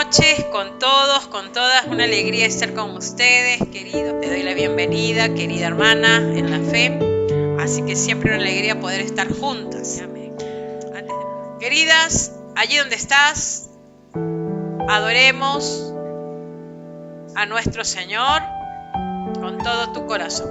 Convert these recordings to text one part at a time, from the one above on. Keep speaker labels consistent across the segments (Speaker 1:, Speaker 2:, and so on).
Speaker 1: noches con todos, con todas. Una alegría estar con ustedes, queridos. Te doy la bienvenida, querida hermana en la fe. Así que siempre una alegría poder estar juntas. Queridas, allí donde estás, adoremos a nuestro Señor con todo tu corazón.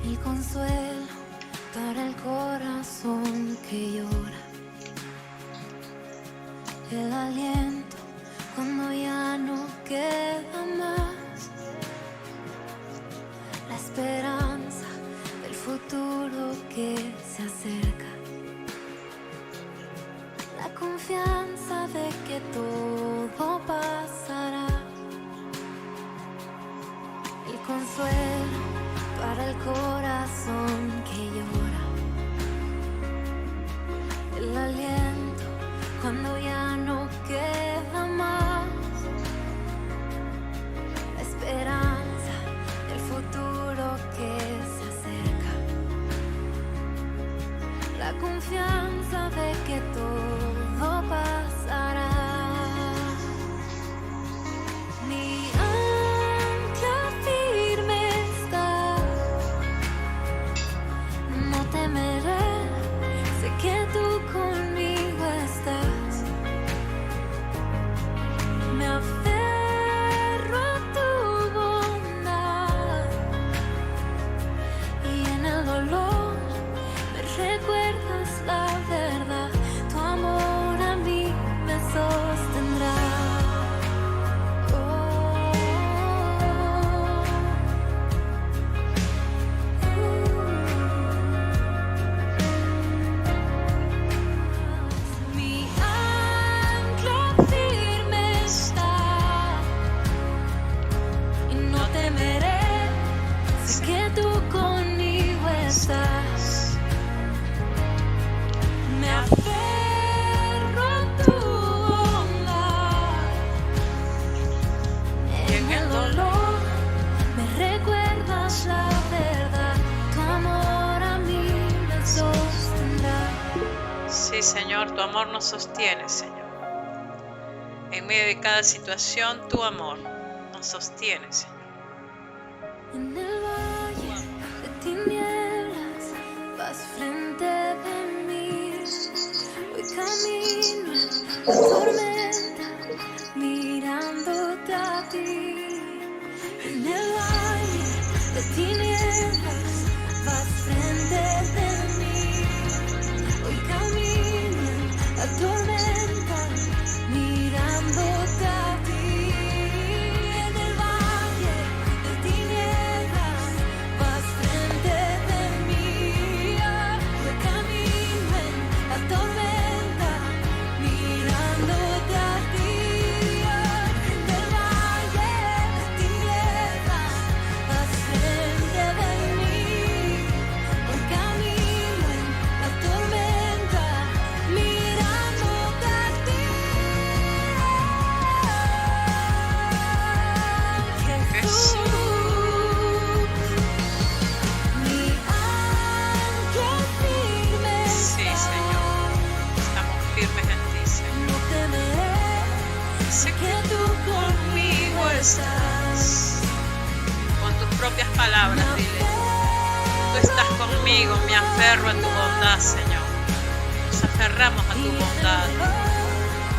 Speaker 2: El consuelo para el corazón que llora, el aliento cuando ya no queda más, la esperanza del futuro que se acerca, la confianza de que todo pasará, el consuelo para el corazón que llora, el aliento cuando ya no queda más, la esperanza del futuro que se acerca, la confianza de que todo pasará. Mi ancla firme está, no temeré, sé que tú conmigo estás. Me aferro a tu bondad y en el dolor me recuerdas la verdad. Tu amor a mí me sostendrá. Mi ancla firme está y no temeré, sé que tú conmigo estás. Me aferro a tu bondad, en el dolor me recuerdas la verdad. Tu amor a mí me sostendrá.
Speaker 1: Sí, Señor, tu amor nos sostiene, Señor. En medio de cada situación, tu amor nos sostiene, Señor.
Speaker 2: En el valle de tinieblas vas frente de mí. Hoy camino en la tormenta mirándote a ti. En el valle de tinieblas vas frente de mí. Hoy camino en la tormenta mirándote a ti. En el valle de tinieblas vas frente de mí. Hoy camino en la tormenta mirándote a ti. En el valle de tinieblas vas frente de mí. Hoy camino en la tormenta mirándote a ti. Jesús, mi ancla firme
Speaker 1: Sí, Señor. Estamos firmes en ti, Señor.
Speaker 2: no temeré, sé que tú conmigo estás.
Speaker 1: Con tus propias palabras, dile. Tú estás conmigo, me aferro a tu bondad, Señor. Nos aferramos a tu bondad.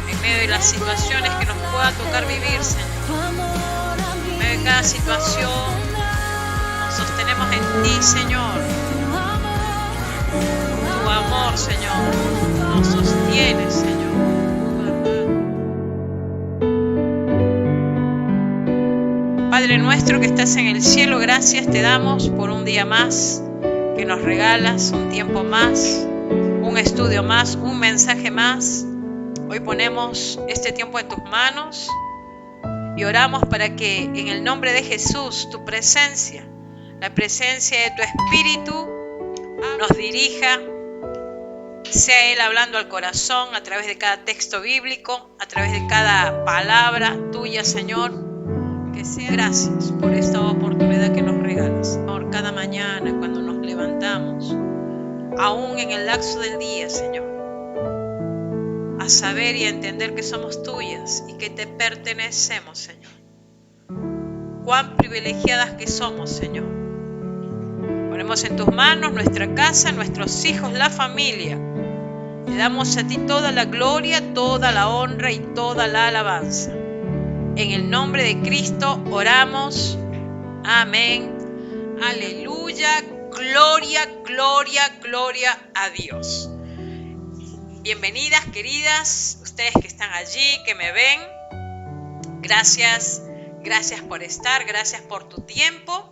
Speaker 1: En medio de las situaciones que nos pueda tocar vivir, Señor.
Speaker 2: Tu amor a mí
Speaker 1: En medio de cada situación, nos sostenemos en ti, Señor. Tu amor, Señor, nos sostiene, Señor. Padre nuestro que estás en el cielo, gracias te damos por un día más que nos regalas, un tiempo más, un estudio más, un mensaje más. Hoy ponemos este tiempo en tus manos y oramos para que en el nombre de Jesús tu presencia, la presencia de tu Espíritu nos dirija, sea Él hablando al corazón a través de cada texto bíblico, a través de cada palabra tuya, Señor. sea. Gracias por esta oportunidad que nos regalas. Señor, cada mañana cuando nos levantamos, aún en el lapso del día, Señor, a saber y a entender que somos tuyas y que te pertenecemos, Señor. Cuán privilegiadas que somos, Señor. Ponemos en tus manos nuestra casa, nuestros hijos, la familia. Te damos a ti toda la gloria, toda la honra y toda la alabanza. En el nombre de Cristo oramos. Amén. Aleluya. Gloria, gloria, gloria a Dios. Bienvenidas, queridas, ustedes que están allí, que me ven. Gracias por estar, gracias por tu tiempo.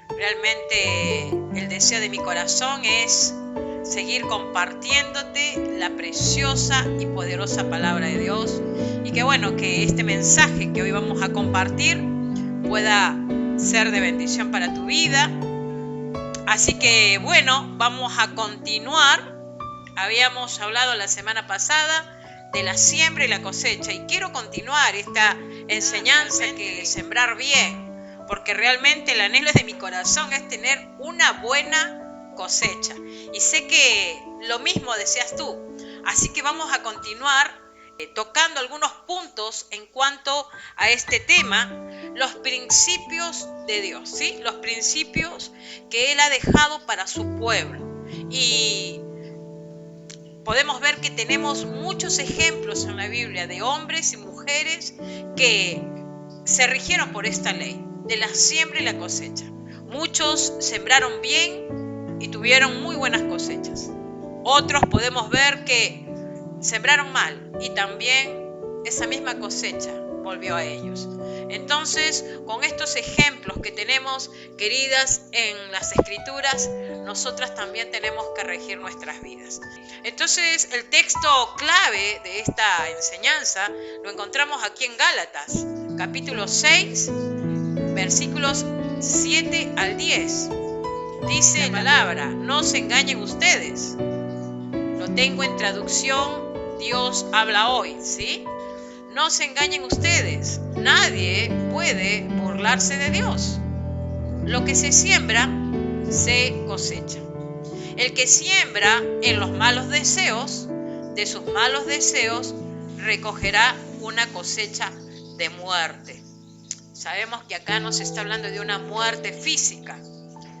Speaker 1: Realmente el deseo de mi corazón es seguir compartiéndote la preciosa y poderosa palabra de Dios. Y que este mensaje que hoy vamos a compartir pueda ser de bendición para tu vida. Así que vamos a continuar. Habíamos hablado la semana pasada de la siembra y la cosecha, y quiero continuar esta enseñanza que sembrar bien, porque realmente el anhelo de mi corazón es tener una buena cosecha, y sé que lo mismo deseas tú. Así que vamos a continuar tocando algunos puntos en cuanto a este tema, los principios de Dios, ¿sí? Los principios que Él ha dejado para su pueblo. Y podemos ver que tenemos muchos ejemplos en la Biblia de hombres y mujeres que se rigieron por esta ley de la siembra y la cosecha. Muchos sembraron bien y tuvieron muy buenas cosechas. Otros podemos ver que sembraron mal y también esa misma cosecha volvió a ellos. Entonces, con estos ejemplos que tenemos, queridas, en las Escrituras, nosotras también tenemos que regir nuestras vidas. Entonces, el texto clave de esta enseñanza lo encontramos aquí en Gálatas, capítulo 6, versículos 7 al 10. Dice la palabra: no se engañen ustedes. Lo tengo en traducción Dios habla hoy, ¿sí? No se engañen ustedes. Nadie puede burlarse de Dios. Lo que se siembra, se cosecha. El que siembra en los malos deseos, de sus malos deseos, recogerá una cosecha de muerte. Sabemos que acá no se está hablando de una muerte física.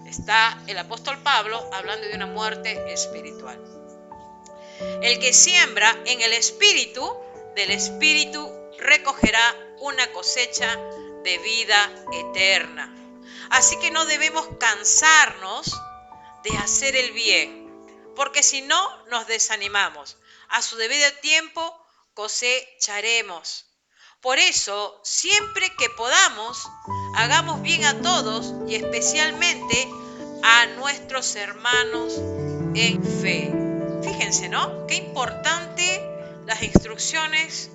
Speaker 1: Está el apóstol Pablo hablando de una muerte espiritual. El que siembra en el espíritu, del espíritu recogerá una cosecha de vida eterna. Así que no debemos cansarnos de hacer el bien, porque si no nos desanimamos. A su debido tiempo cosecharemos. Por eso, siempre que podamos, hagamos bien a todos y especialmente a nuestros hermanos en fe. Fíjense, ¿no? Qué importante las instrucciones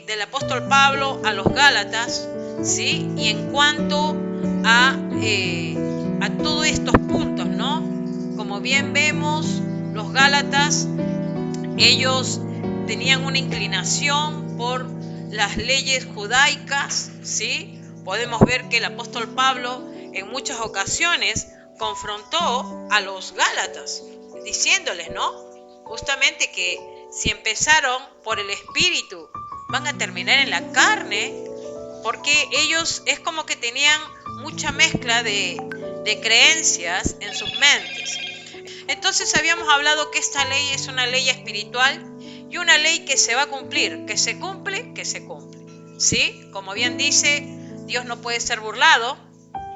Speaker 1: del apóstol Pablo a los Gálatas, ¿sí? Y en cuanto a todos estos puntos, ¿no? Como bien vemos, los Gálatas, ellos tenían una inclinación por las leyes judaicas, ¿sí? Podemos ver que el apóstol Pablo en muchas ocasiones confrontó a los Gálatas, diciéndoles, ¿no? Justamente que si empezaron por el espíritu, van a terminar en la carne, porque ellos es como que tenían mucha mezcla de creencias en sus mentes. Entonces habíamos hablado que esta ley es una ley espiritual y una ley que se va a cumplir, que se cumple, ¿sí? Como bien dice, Dios no puede ser burlado,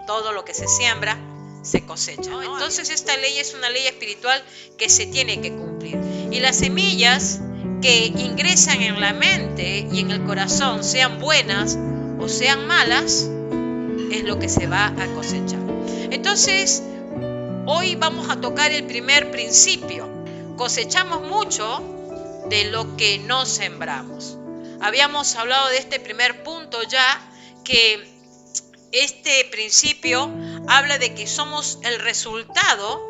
Speaker 1: todo lo que se siembra se cosecha, ¿no? Entonces esta ley es una ley espiritual que se tiene que cumplir. Y las semillas que ingresan en la mente y en el corazón, sean buenas o sean malas, es lo que se va a cosechar. Entonces, hoy vamos a tocar el primer principio. Cosechamos mucho de lo que no sembramos. Habíamos hablado de este primer punto ya, que este principio habla de que somos el resultado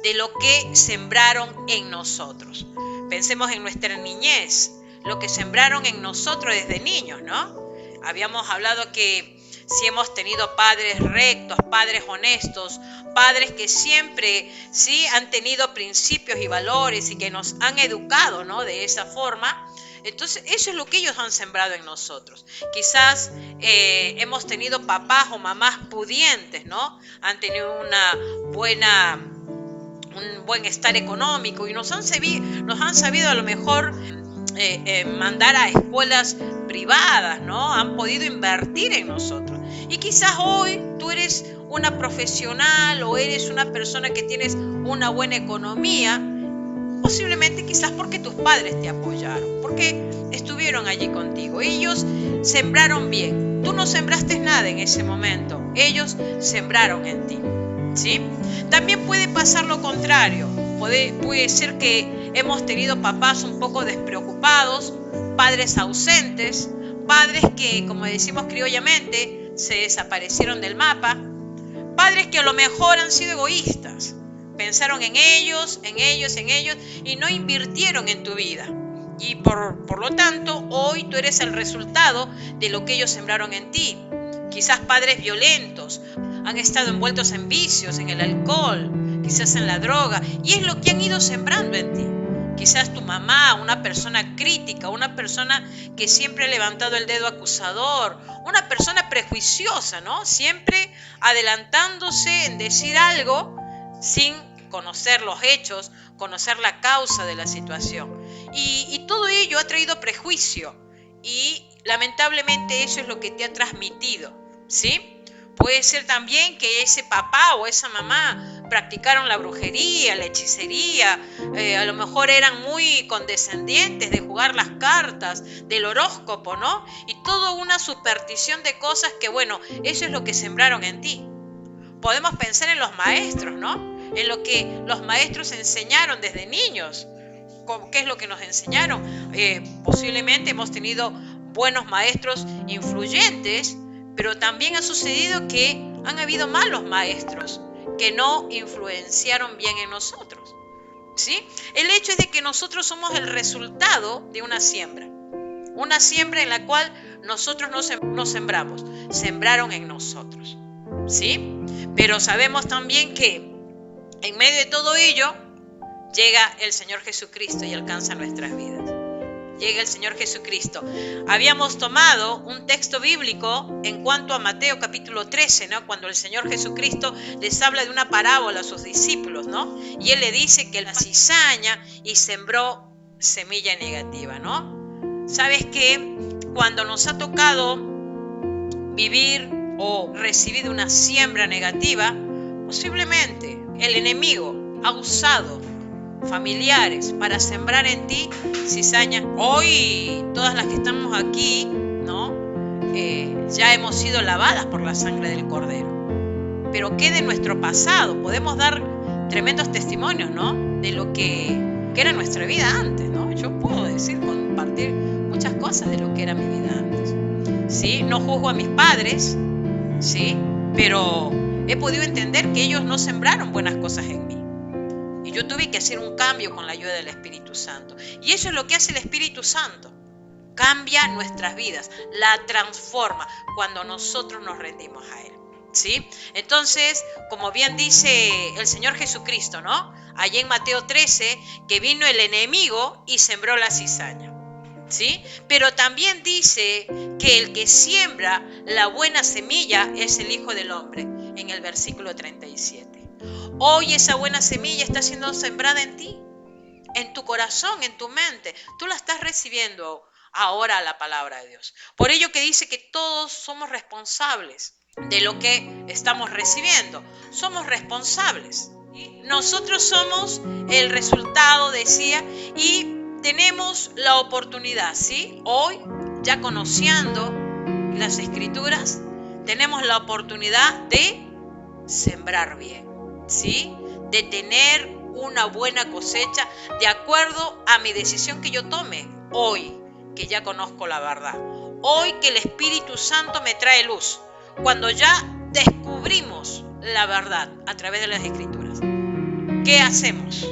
Speaker 1: de lo que sembraron en nosotros. Pensemos en nuestra niñez, lo que sembraron en nosotros desde niños, ¿no? Habíamos hablado que si hemos tenido padres rectos, padres honestos, padres que siempre sí han tenido principios y valores y que nos han educado, ¿no?, de esa forma. Entonces eso es lo que ellos han sembrado en nosotros. Quizás hemos tenido papás o mamás pudientes, ¿no? Han tenido un buen estar económico y nos han sabido a lo mejor mandar a escuelas privadas, ¿no? Han podido invertir en nosotros. Y quizás hoy tú eres una profesional o eres una persona que tienes una buena economía, posiblemente quizás porque tus padres te apoyaron, porque estuvieron allí contigo. Ellos sembraron bien. Tú no sembraste nada en ese momento. Ellos sembraron en ti, ¿sí? También puede pasar lo contrario. Puede ser que hemos tenido papás un poco despreocupados, padres ausentes, padres que, como decimos criollamente, se desaparecieron del mapa, padres que a lo mejor han sido egoístas. Pensaron en ellos y no invirtieron en tu vida. Y por lo tanto, hoy tú eres el resultado de lo que ellos sembraron en ti. Quizás padres violentos, han estado envueltos en vicios, en el alcohol, quizás en la droga, y es lo que han ido sembrando en ti. Quizás tu mamá, una persona crítica, una persona que siempre ha levantado el dedo acusador, una persona prejuiciosa, ¿no? Siempre adelantándose en decir algo sin conocer los hechos, conocer la causa de la situación. Y todo ello ha traído prejuicio y lamentablemente eso es lo que te ha transmitido, ¿sí? Puede ser también que ese papá o esa mamá practicaron la brujería, la hechicería, a lo mejor eran muy condescendientes de jugar las cartas, del horóscopo, ¿no? Y toda una superstición de cosas que, bueno, eso es lo que sembraron en ti. Podemos pensar en los maestros, ¿no? En lo que los maestros enseñaron desde niños. ¿Qué es lo que nos enseñaron? Posiblemente hemos tenido buenos maestros influyentes, pero también ha sucedido que han habido malos maestros que no influenciaron bien en nosotros, ¿sí? El hecho es de que nosotros somos el resultado de una siembra en la cual nosotros no sembramos, sembraron en nosotros, ¿sí? Pero sabemos también que en medio de todo ello llega el Señor Jesucristo y alcanza nuestras vidas. Llega el Señor Jesucristo. Habíamos tomado un texto bíblico en cuanto a Mateo capítulo 13, ¿no? Cuando el Señor Jesucristo les habla de una parábola a sus discípulos, ¿no? Y Él le dice que la cizaña y sembró semilla negativa, ¿no? ¿Sabes qué? Cuando nos ha tocado vivir o recibir una siembra negativa, posiblemente el enemigo ha usado familiares para sembrar en ti cizaña. Hoy todas las que estamos aquí, ¿no? Ya hemos sido lavadas por la sangre del Cordero. Pero ¿qué de nuestro pasado? Podemos dar tremendos testimonios, ¿no? De lo que era nuestra vida antes, ¿no? Yo puedo compartir muchas cosas de lo que era mi vida antes, ¿sí? No juzgo a mis padres, ¿sí? Pero he podido entender que ellos no sembraron buenas cosas en mí. Y yo tuve que hacer un cambio con la ayuda del Espíritu Santo. Y eso es lo que hace el Espíritu Santo. Cambia nuestras vidas, la transforma cuando nosotros nos rendimos a Él, ¿sí? Entonces, como bien dice el Señor Jesucristo, ¿no? Allí en Mateo 13, que vino el enemigo y sembró la cizaña, ¿sí? Pero también dice que el que siembra la buena semilla es el Hijo del Hombre, en el versículo 37. Hoy esa buena semilla está siendo sembrada en ti, en tu corazón, en tu mente. Tú la estás recibiendo ahora la palabra de Dios. Por ello que dice que todos somos responsables de lo que estamos recibiendo. Somos responsables. Nosotros somos el resultado, decía, y tenemos la oportunidad, ¿sí? Hoy, ya conociendo las Escrituras, tenemos la oportunidad de sembrar bien, ¿sí? De tener una buena cosecha de acuerdo a mi decisión que yo tome hoy, que ya conozco la verdad. Hoy que el Espíritu Santo me trae luz. Cuando ya descubrimos la verdad a través de las Escrituras, ¿qué hacemos?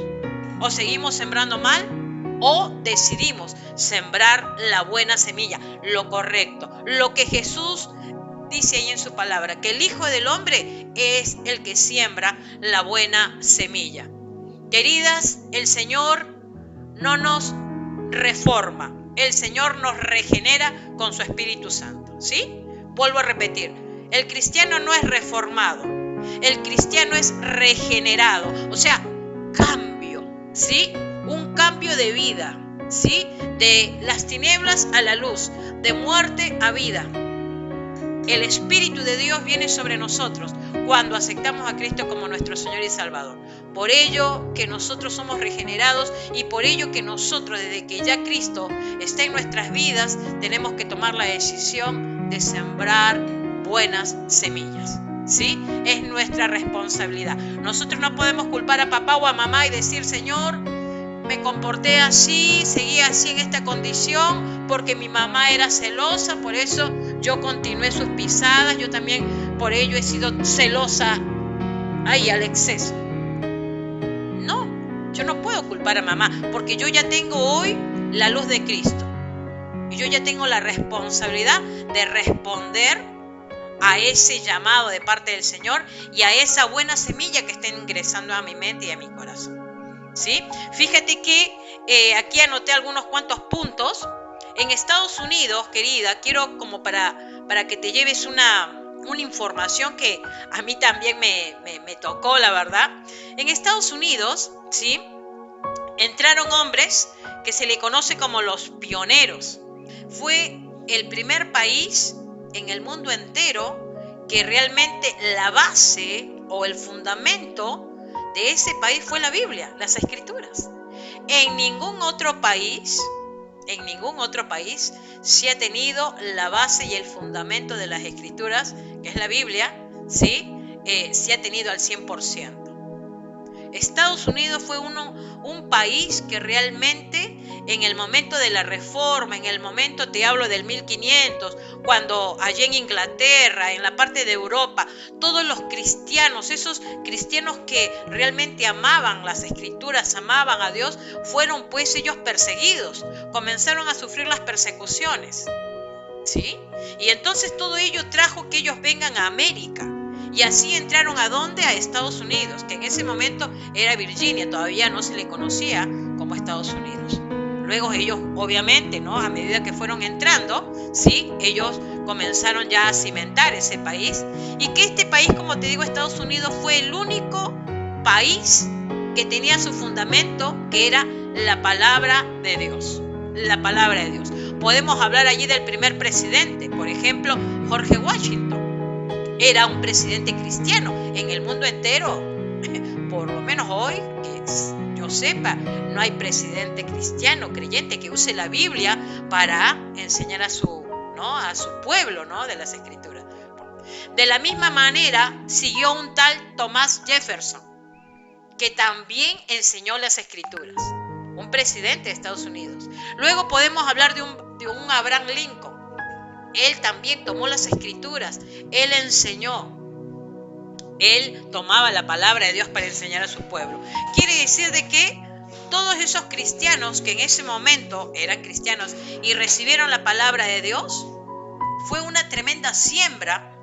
Speaker 1: ¿O seguimos sembrando mal? ¿O decidimos sembrar la buena semilla, lo correcto, lo que Jesús dice ahí en su palabra que el Hijo del Hombre es el que siembra la buena semilla. Queridas, el Señor no nos reforma, el Señor nos regenera con su Espíritu Santo, ¿sí? Vuelvo a repetir, el cristiano no es reformado, el cristiano es regenerado, o sea, cambio, ¿sí? Un cambio de vida, ¿sí? De las tinieblas a la luz, de muerte a vida. El Espíritu de Dios viene sobre nosotros cuando aceptamos a Cristo como nuestro Señor y Salvador. Por ello que nosotros somos regenerados y por ello que nosotros, desde que ya Cristo está en nuestras vidas, tenemos que tomar la decisión de sembrar buenas semillas, ¿sí? Es nuestra responsabilidad. Nosotros no podemos culpar a papá o a mamá y decir, Señor, me comporté así, seguí así en esta condición porque mi mamá era celosa, por eso yo continué sus pisadas, yo también por ello he sido celosa ahí al exceso. No, yo no puedo culpar a mamá porque yo ya tengo hoy la luz de Cristo y yo ya tengo la responsabilidad de responder a ese llamado de parte del Señor y a esa buena semilla que está ingresando a mi mente y a mi corazón. ¿Sí? Fíjate que aquí anoté algunos cuantos puntos. En Estados Unidos, querida, quiero como para que te lleves una información que a mí también me tocó, la verdad. En Estados Unidos, ¿sí? Entraron hombres que se le conoce como los pioneros. Fue el primer país en el mundo entero que realmente la base o el fundamento de ese país fue la Biblia, las Escrituras. En ningún otro país se ha tenido la base y el fundamento de las Escrituras, que es la Biblia, ¿sí? Se ha tenido al 100%. Estados Unidos fue un país que realmente en el momento de la reforma, en el momento, te hablo del 1500, cuando allí en Inglaterra, en la parte de Europa, todos los cristianos, esos cristianos que realmente amaban las Escrituras, amaban a Dios, fueron pues ellos perseguidos, comenzaron a sufrir las persecuciones, ¿sí? Y entonces todo ello trajo que ellos vengan a América. Y así entraron ¿a dónde? A Estados Unidos, que en ese momento era Virginia, todavía no se le conocía como Estados Unidos. Luego ellos, obviamente, ¿no? A medida que fueron entrando, ¿sí? Ellos comenzaron ya a cimentar ese país. Y que este país, como te digo, Estados Unidos, fue el único país que tenía su fundamento, que era la palabra de Dios. La palabra de Dios. Podemos hablar allí del primer presidente, por ejemplo, George Washington. Era un presidente cristiano. En el mundo entero, por lo menos hoy, que yo sepa, no hay presidente cristiano, creyente, que use la Biblia para enseñar a su pueblo, ¿no? De las Escrituras. De la misma manera, siguió un tal Thomas Jefferson, que también enseñó las Escrituras. Un presidente de Estados Unidos. Luego podemos hablar de un Abraham Lincoln. Él también tomó las Escrituras, él enseñó, él tomaba la palabra de Dios para enseñar a su pueblo. Quiere decir de que todos esos cristianos que en ese momento eran cristianos y recibieron la palabra de Dios, fue una tremenda siembra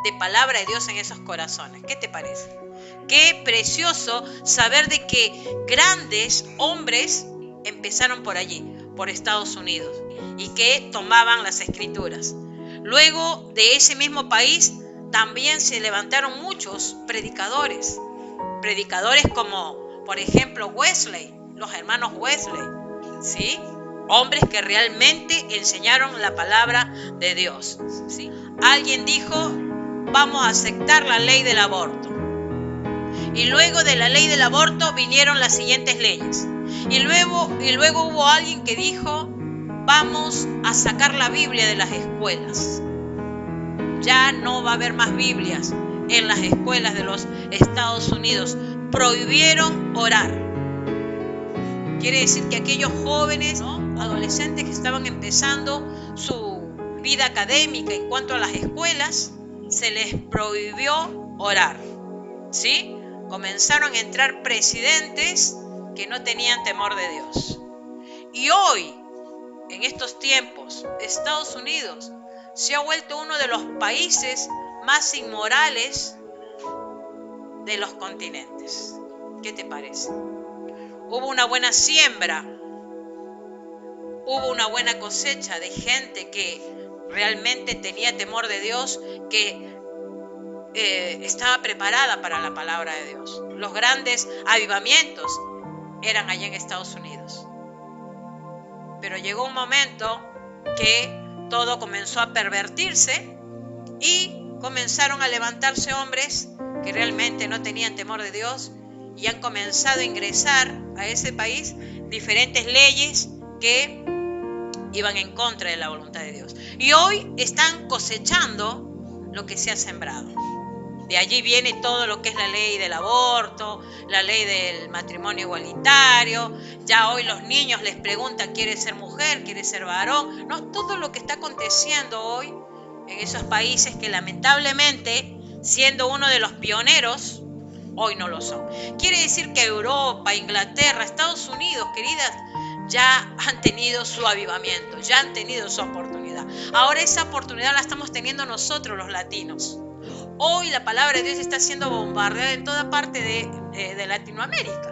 Speaker 1: de palabra de Dios en esos corazones. ¿Qué te parece? Qué precioso saber de que grandes hombres empezaron por allí, por Estados Unidos, y que tomaban las Escrituras. Luego de ese mismo país también se levantaron muchos predicadores como por ejemplo Wesley, los hermanos Wesley, ¿sí? Hombres que realmente enseñaron la palabra de Dios, ¿sí? Alguien dijo, vamos a aceptar la ley del aborto. Y luego de la ley del aborto vinieron las siguientes leyes. Y luego hubo alguien que dijo, vamos a sacar la Biblia de las escuelas. Ya no va a haber más Biblias en las escuelas de los Estados Unidos. Prohibieron orar. Quiere decir que aquellos jóvenes, ¿no? Adolescentes que estaban empezando su vida académica en cuanto a las escuelas, se les prohibió orar, ¿sí? Comenzaron a entrar presidentes que no tenían temor de Dios. Y hoy, en estos tiempos, Estados Unidos se ha vuelto uno de los países más inmorales de los continentes. ¿Qué te parece? Hubo una buena siembra, hubo una buena cosecha de gente que realmente tenía temor de Dios, que estaba preparada para la palabra de Dios. Los grandes avivamientos eran allá en Estados Unidos. Pero llegó un momento que todo comenzó a pervertirse y comenzaron a levantarse hombres que realmente no tenían temor de Dios y han comenzado a ingresar a ese país diferentes leyes que iban en contra de la voluntad de Dios. Y hoy están cosechando lo que se ha sembrado. De allí viene todo lo que es la ley del aborto, la ley del matrimonio igualitario. Ya hoy los niños les preguntan, ¿quieres ser mujer? ¿Quieres ser varón? No, todo lo que está aconteciendo hoy en esos países que lamentablemente, siendo uno de los pioneros, hoy no lo son. Quiere decir que Europa, Inglaterra, Estados Unidos, queridas, ya han tenido su avivamiento, ya han tenido su oportunidad. Ahora esa oportunidad la estamos teniendo nosotros los latinos. Hoy la palabra de Dios está siendo bombardeada en toda parte de Latinoamérica.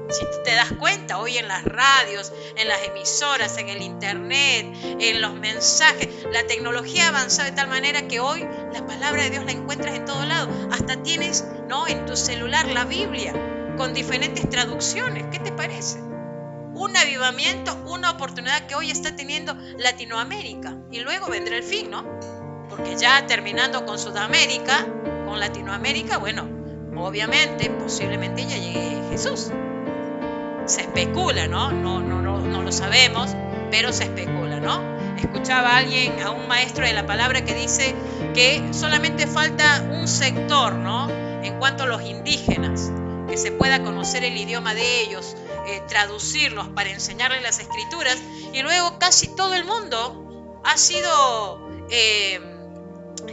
Speaker 1: Si te das cuenta, hoy en las radios, en las emisoras, en el internet, en los mensajes, la tecnología ha avanzado de tal manera que hoy la palabra de Dios la encuentras en todo lado. Hasta tienes, ¿no?, en tu celular la Biblia con diferentes traducciones. ¿Qué te parece? Un avivamiento, una oportunidad que hoy está teniendo Latinoamérica. Y luego vendrá el fin, ¿no? Porque ya terminando con Sudamérica, con Latinoamérica, bueno, obviamente, posiblemente ya llegue Jesús. Se especula, ¿no? No lo sabemos, pero se especula, ¿no? Escuchaba a alguien, a un maestro de la palabra, que dice que solamente falta un sector, ¿no?, en cuanto a los indígenas, que se pueda conocer el idioma de ellos, traducirlos para enseñarles las escrituras, y luego casi todo el mundo ha sido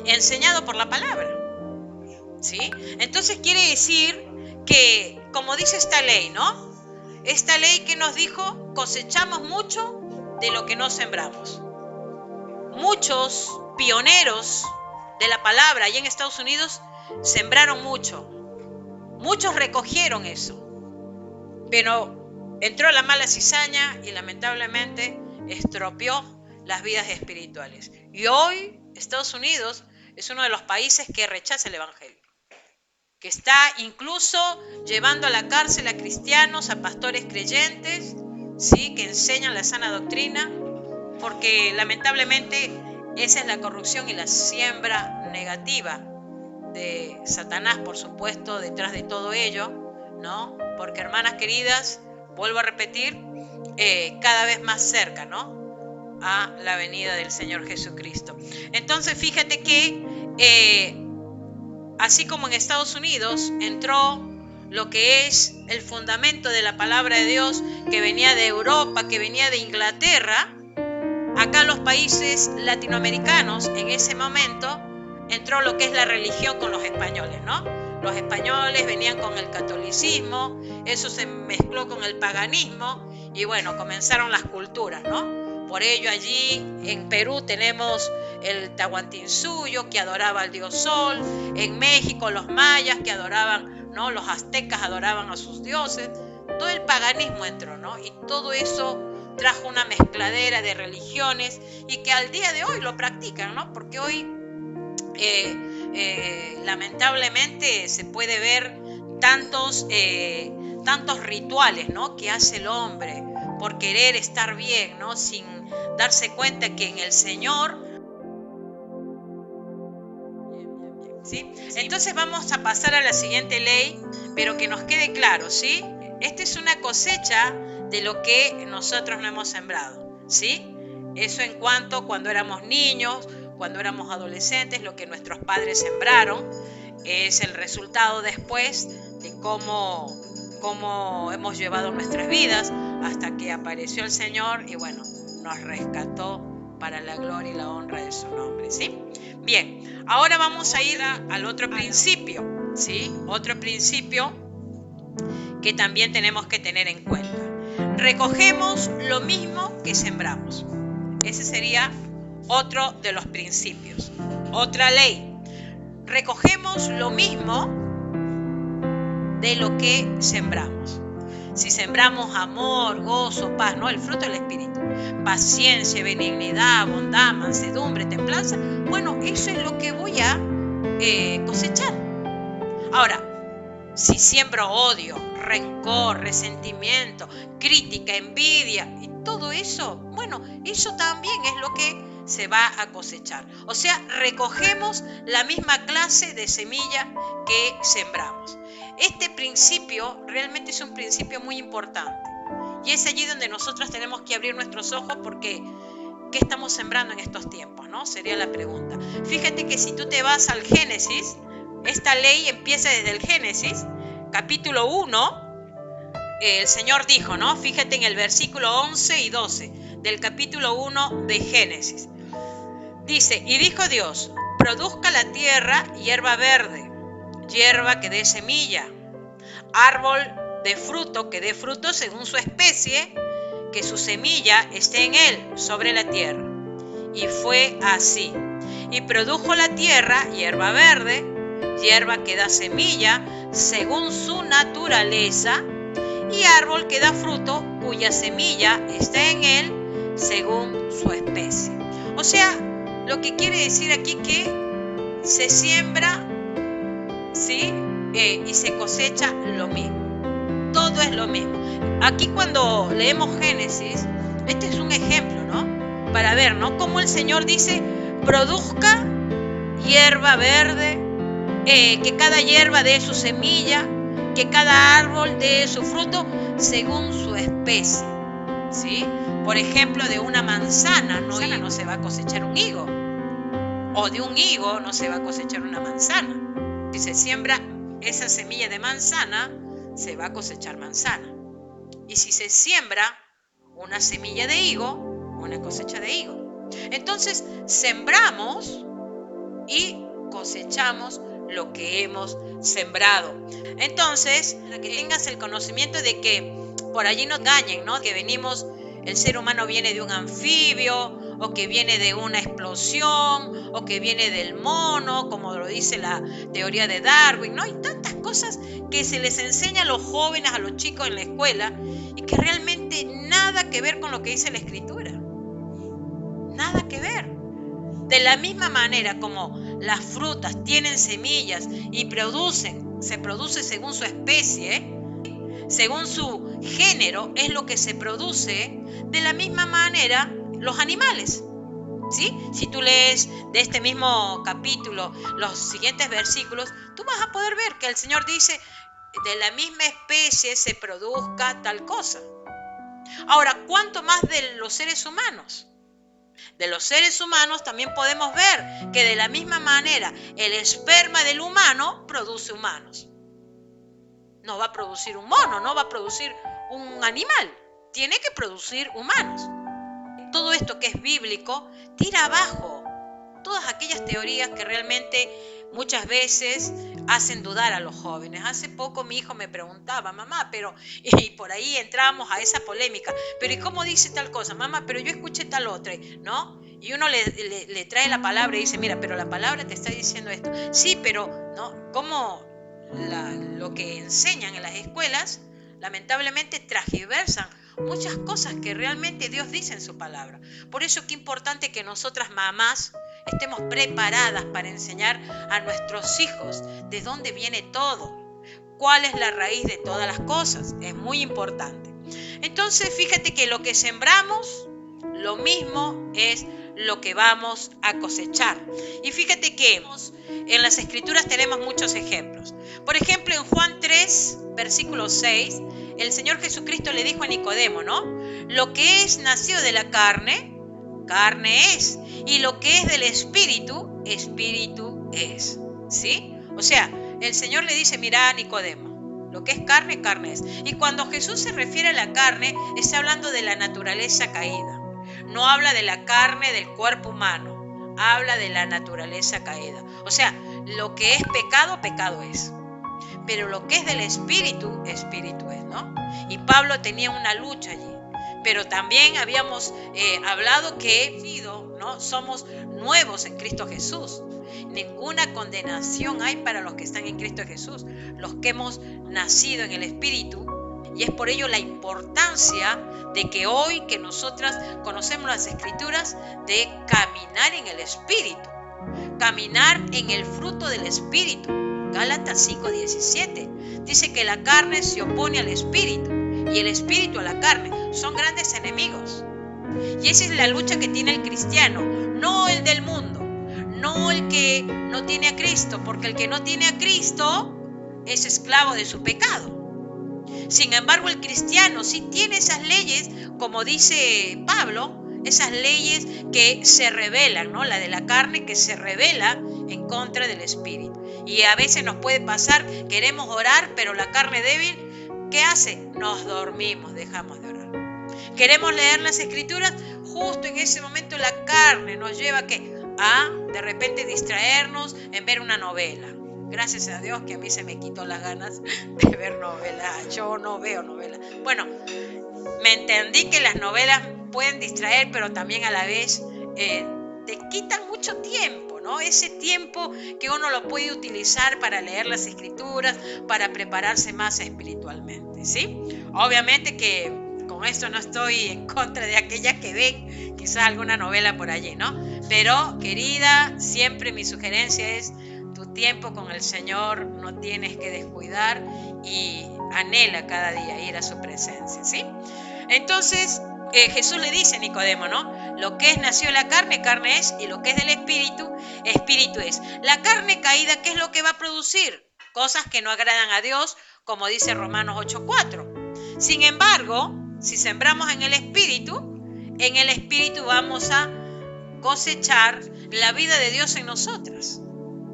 Speaker 1: enseñado por la palabra, ¿sí? Entonces quiere decir que, como dice esta ley, ¿no?, esta ley que nos dijo, cosechamos mucho de lo que no sembramos. Muchos pioneros de la palabra allá en Estados Unidos sembraron mucho. Muchos recogieron eso. Pero entró la mala cizaña y lamentablemente estropeó las vidas espirituales. Y hoy Estados Unidos es uno de los países que rechaza el evangelio, que está incluso llevando a la cárcel a cristianos, a pastores creyentes, ¿sí?, que enseñan la sana doctrina, porque lamentablemente esa es la corrupción y la siembra negativa de Satanás, por supuesto, detrás de todo ello, ¿no? Porque, hermanas queridas, vuelvo a repetir, cada vez más cerca, ¿no?, a la venida del Señor Jesucristo. Entonces, fíjate que así como en Estados Unidos entró lo que es el fundamento de la palabra de Dios, que venía de Europa, que venía de Inglaterra, acá los países latinoamericanos, en ese momento, entró lo que es la religión con los españoles, ¿no? Los españoles venían con el catolicismo, eso se mezcló con el paganismo y bueno, comenzaron las culturas, ¿no? Por ello allí en Perú tenemos el Tahuantinsuyo, que adoraba al dios Sol. En México los mayas, que adoraban, ¿no?, los aztecas adoraban a sus dioses. Todo el paganismo entró, ¿no? Y todo eso trajo una mezcladera de religiones y que al día de hoy lo practican, ¿no? Porque hoy lamentablemente se puede ver tantos rituales, ¿no?, que hace el hombre por querer estar bien, ¿no?, sin darse cuenta que en el Señor, ¿sí? Entonces vamos a pasar a la siguiente ley, pero que nos quede claro, ¿sí? Esta es una cosecha de lo que nosotros no hemos sembrado, ¿sí? Eso en cuanto cuando éramos niños, cuando éramos adolescentes, lo que nuestros padres sembraron es el resultado después de cómo hemos llevado nuestras vidas hasta que apareció el Señor y bueno, nos rescató para la gloria y la honra de su nombre, ¿sí? Bien, ahora vamos a ir al otro principio, ¿sí? Otro principio que también tenemos que tener en cuenta. Recogemos lo mismo que sembramos. Ese sería otro de los principios, otra ley. Recogemos lo mismo de lo que sembramos. Si sembramos amor, gozo, paz, ¿no? El fruto del Espíritu, paciencia, benignidad, bondad, mansedumbre, templanza, bueno, eso es lo que voy a cosechar. Ahora, si siembro odio, rencor, resentimiento, crítica, envidia y todo eso, bueno, eso también es lo que se va a cosechar. O sea, recogemos la misma clase de semilla que sembramos. Este principio realmente es un principio muy importante. Y es allí donde nosotros tenemos que abrir nuestros ojos porque ¿qué estamos sembrando en estos tiempos? ¿No? Sería la pregunta. Fíjate que si tú te vas al Génesis, esta ley empieza desde el Génesis, capítulo 1, el Señor dijo, ¿no? Fíjate en el versículo 11 y 12 del capítulo 1 de Génesis. Dice, y dijo Dios, produzca la tierra hierba verde, hierba que dé semilla, árbol de fruto que dé fruto según su especie, que su semilla esté en él sobre la tierra. Y fue así. Y produjo la tierra hierba verde, hierba que da semilla según su naturaleza, y árbol que da fruto cuya semilla está en él según su especie. O sea, lo que quiere decir aquí que se siembra, ¿sí? Y se cosecha lo mismo. Todo es lo mismo. Aquí cuando leemos Génesis, este es un ejemplo, ¿no? Para ver, ¿no? Cómo el Señor dice, produzca hierba verde, que cada hierba dé su semilla, que cada árbol dé su fruto según su especie, ¿sí? Por ejemplo, de una manzana no se va a cosechar un higo, o de un higo no se va a cosechar una manzana. Si se siembra esa semilla de manzana, se va a cosechar manzana. Y si se siembra una semilla de higo, una cosecha de higo. Entonces, sembramos y cosechamos lo que hemos sembrado. Entonces, que tengas el conocimiento de que por allí no engañen, ¿no? Que el ser humano viene de un anfibio, o que viene de una explosión, o que viene del mono, como lo dice la teoría de Darwin, ¿no? Hay tantas cosas que se les enseña a los jóvenes, a los chicos en la escuela, y que realmente nada que ver con lo que dice la Escritura. Nada que ver. De la misma manera como las frutas tienen semillas y se produce según su especie, según su género, es lo que se produce, de la misma manera los animales, ¿sí? Si tú lees de este mismo capítulo los siguientes versículos, tú vas a poder ver que el Señor dice, de la misma especie se produzca tal cosa. Ahora, ¿cuánto más de los seres humanos? De los seres humanos también podemos ver que de la misma manera el esperma del humano produce humanos. No va a producir un mono, no va a producir un animal, tiene que producir humanos. Todo esto que es bíblico tira abajo todas aquellas teorías que realmente muchas veces hacen dudar a los jóvenes. Hace poco mi hijo me preguntaba, mamá, y por ahí entramos a esa polémica, pero ¿y cómo dice tal cosa? Mamá, pero yo escuché tal otra, ¿no? Y uno le trae la palabra y dice, mira, pero la palabra te está diciendo esto. Sí, pero, ¿no? ¿Cómo lo que enseñan en las escuelas, lamentablemente transgiversan muchas cosas que realmente Dios dice en su palabra? Por eso qué importante que nosotras mamás estemos preparadas para enseñar a nuestros hijos de dónde viene todo, cuál es la raíz de todas las cosas. Es muy importante. Entonces, fíjate que lo que sembramos, lo mismo es lo que vamos a cosechar. Y fíjate que en las Escrituras tenemos muchos ejemplos. Por ejemplo, en Juan 3, versículo 6, el Señor Jesucristo le dijo a Nicodemo, ¿no? Lo que es nacido de la carne, carne es. Y lo que es del espíritu, espíritu es. ¿Sí? O sea, el Señor le dice, mira, Nicodemo, lo que es carne, carne es. Y cuando Jesús se refiere a la carne, está hablando de la naturaleza caída. No habla de la carne del cuerpo humano, habla de la naturaleza caída. O sea, lo que es pecado, pecado es. Pero lo que es del espíritu, espíritu es, ¿no? Y Pablo tenía una lucha allí. Pero también habíamos hablado que ¿no? Somos nuevos en Cristo Jesús. Ninguna condenación hay para los que están en Cristo Jesús, los que hemos nacido en el Espíritu. Y es por ello la importancia de que hoy que nosotras conocemos las Escrituras, de caminar en el Espíritu, caminar en el fruto del Espíritu. Gálatas 5:17 dice que la carne se opone al Espíritu y el Espíritu a la carne. Son grandes enemigos. Y esa es la lucha que tiene el cristiano, no el del mundo, no el que no tiene a Cristo, porque el que no tiene a Cristo es esclavo de su pecado. Sin embargo, el cristiano sí tiene esas leyes, como dice Pablo, esas leyes que se rebelan, ¿no? La de la carne que se rebela en contra del Espíritu. Y a veces nos puede pasar, queremos orar, pero la carne débil, ¿qué hace? Nos dormimos, dejamos de orar. Queremos leer las Escrituras, justo en ese momento la carne nos lleva a de repente distraernos en ver una novela. Gracias a Dios que a mí se me quitó las ganas de ver novelas. Yo no veo novelas. Bueno, me entendí que las novelas pueden distraer, pero también a la vez te quitan mucho tiempo, ¿no? Ese tiempo que uno lo puede utilizar para leer las Escrituras, para prepararse más espiritualmente, ¿sí? Obviamente que con esto no estoy en contra de aquellas que ven quizás alguna novela por allí, ¿no? Pero, querida, siempre mi sugerencia es: tu tiempo con el Señor no tienes que descuidar y anhela cada día ir a su presencia, ¿sí? Entonces, Jesús le dice a Nicodemo, ¿no? Lo que es nació de la carne, carne es, y lo que es del espíritu, espíritu es. La carne caída, ¿qué es lo que va a producir? Cosas que no agradan a Dios, como dice Romanos 8:4. Sin embargo, si sembramos en el espíritu vamos a cosechar la vida de Dios en nosotras,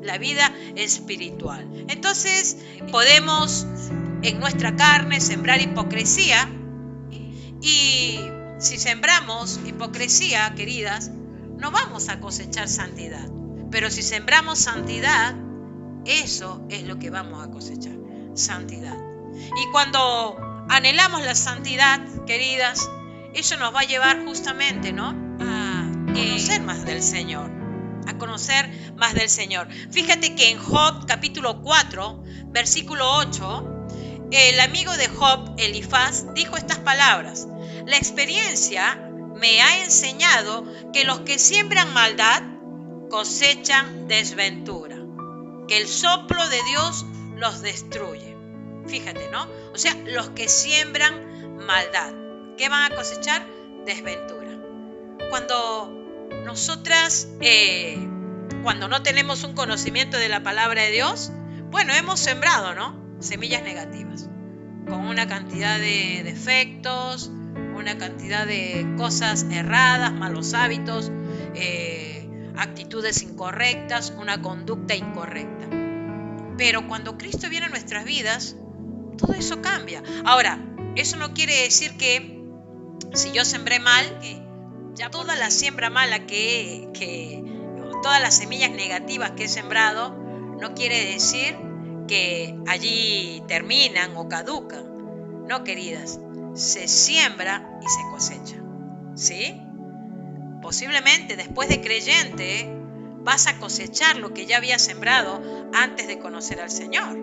Speaker 1: la vida espiritual. Entonces, podemos en nuestra carne sembrar hipocresía, y si sembramos hipocresía, queridas, no vamos a cosechar santidad. Pero si sembramos santidad, eso es lo que vamos a cosechar, santidad. Y cuando anhelamos la santidad, queridas, eso nos va a llevar justamente, ¿no?, a conocer más del Señor, a conocer más del Señor. Fíjate que en Job capítulo 4, versículo 8, el amigo de Job, Elifaz, dijo estas palabras: la experiencia me ha enseñado que los que siembran maldad cosechan desventura, que el soplo de Dios los destruye. Fíjate, ¿no? O sea, los que siembran maldad, ¿qué van a cosechar? Desventura. Cuando nosotras, cuando no tenemos un conocimiento de la palabra de Dios, bueno, hemos sembrado, ¿no?, semillas negativas, con una cantidad de defectos, una cantidad de cosas erradas, malos hábitos, actitudes incorrectas, una conducta incorrecta. Pero cuando Cristo viene a nuestras vidas, todo eso cambia. Ahora, eso no quiere decir que si yo sembré mal, que ya toda la siembra mala todas las semillas negativas que he sembrado, no quiere decir que allí terminan o caducan. No, queridas, se siembra y se cosecha, ¿sí? Posiblemente después de creyente vas a cosechar lo que ya habías sembrado antes de conocer al Señor.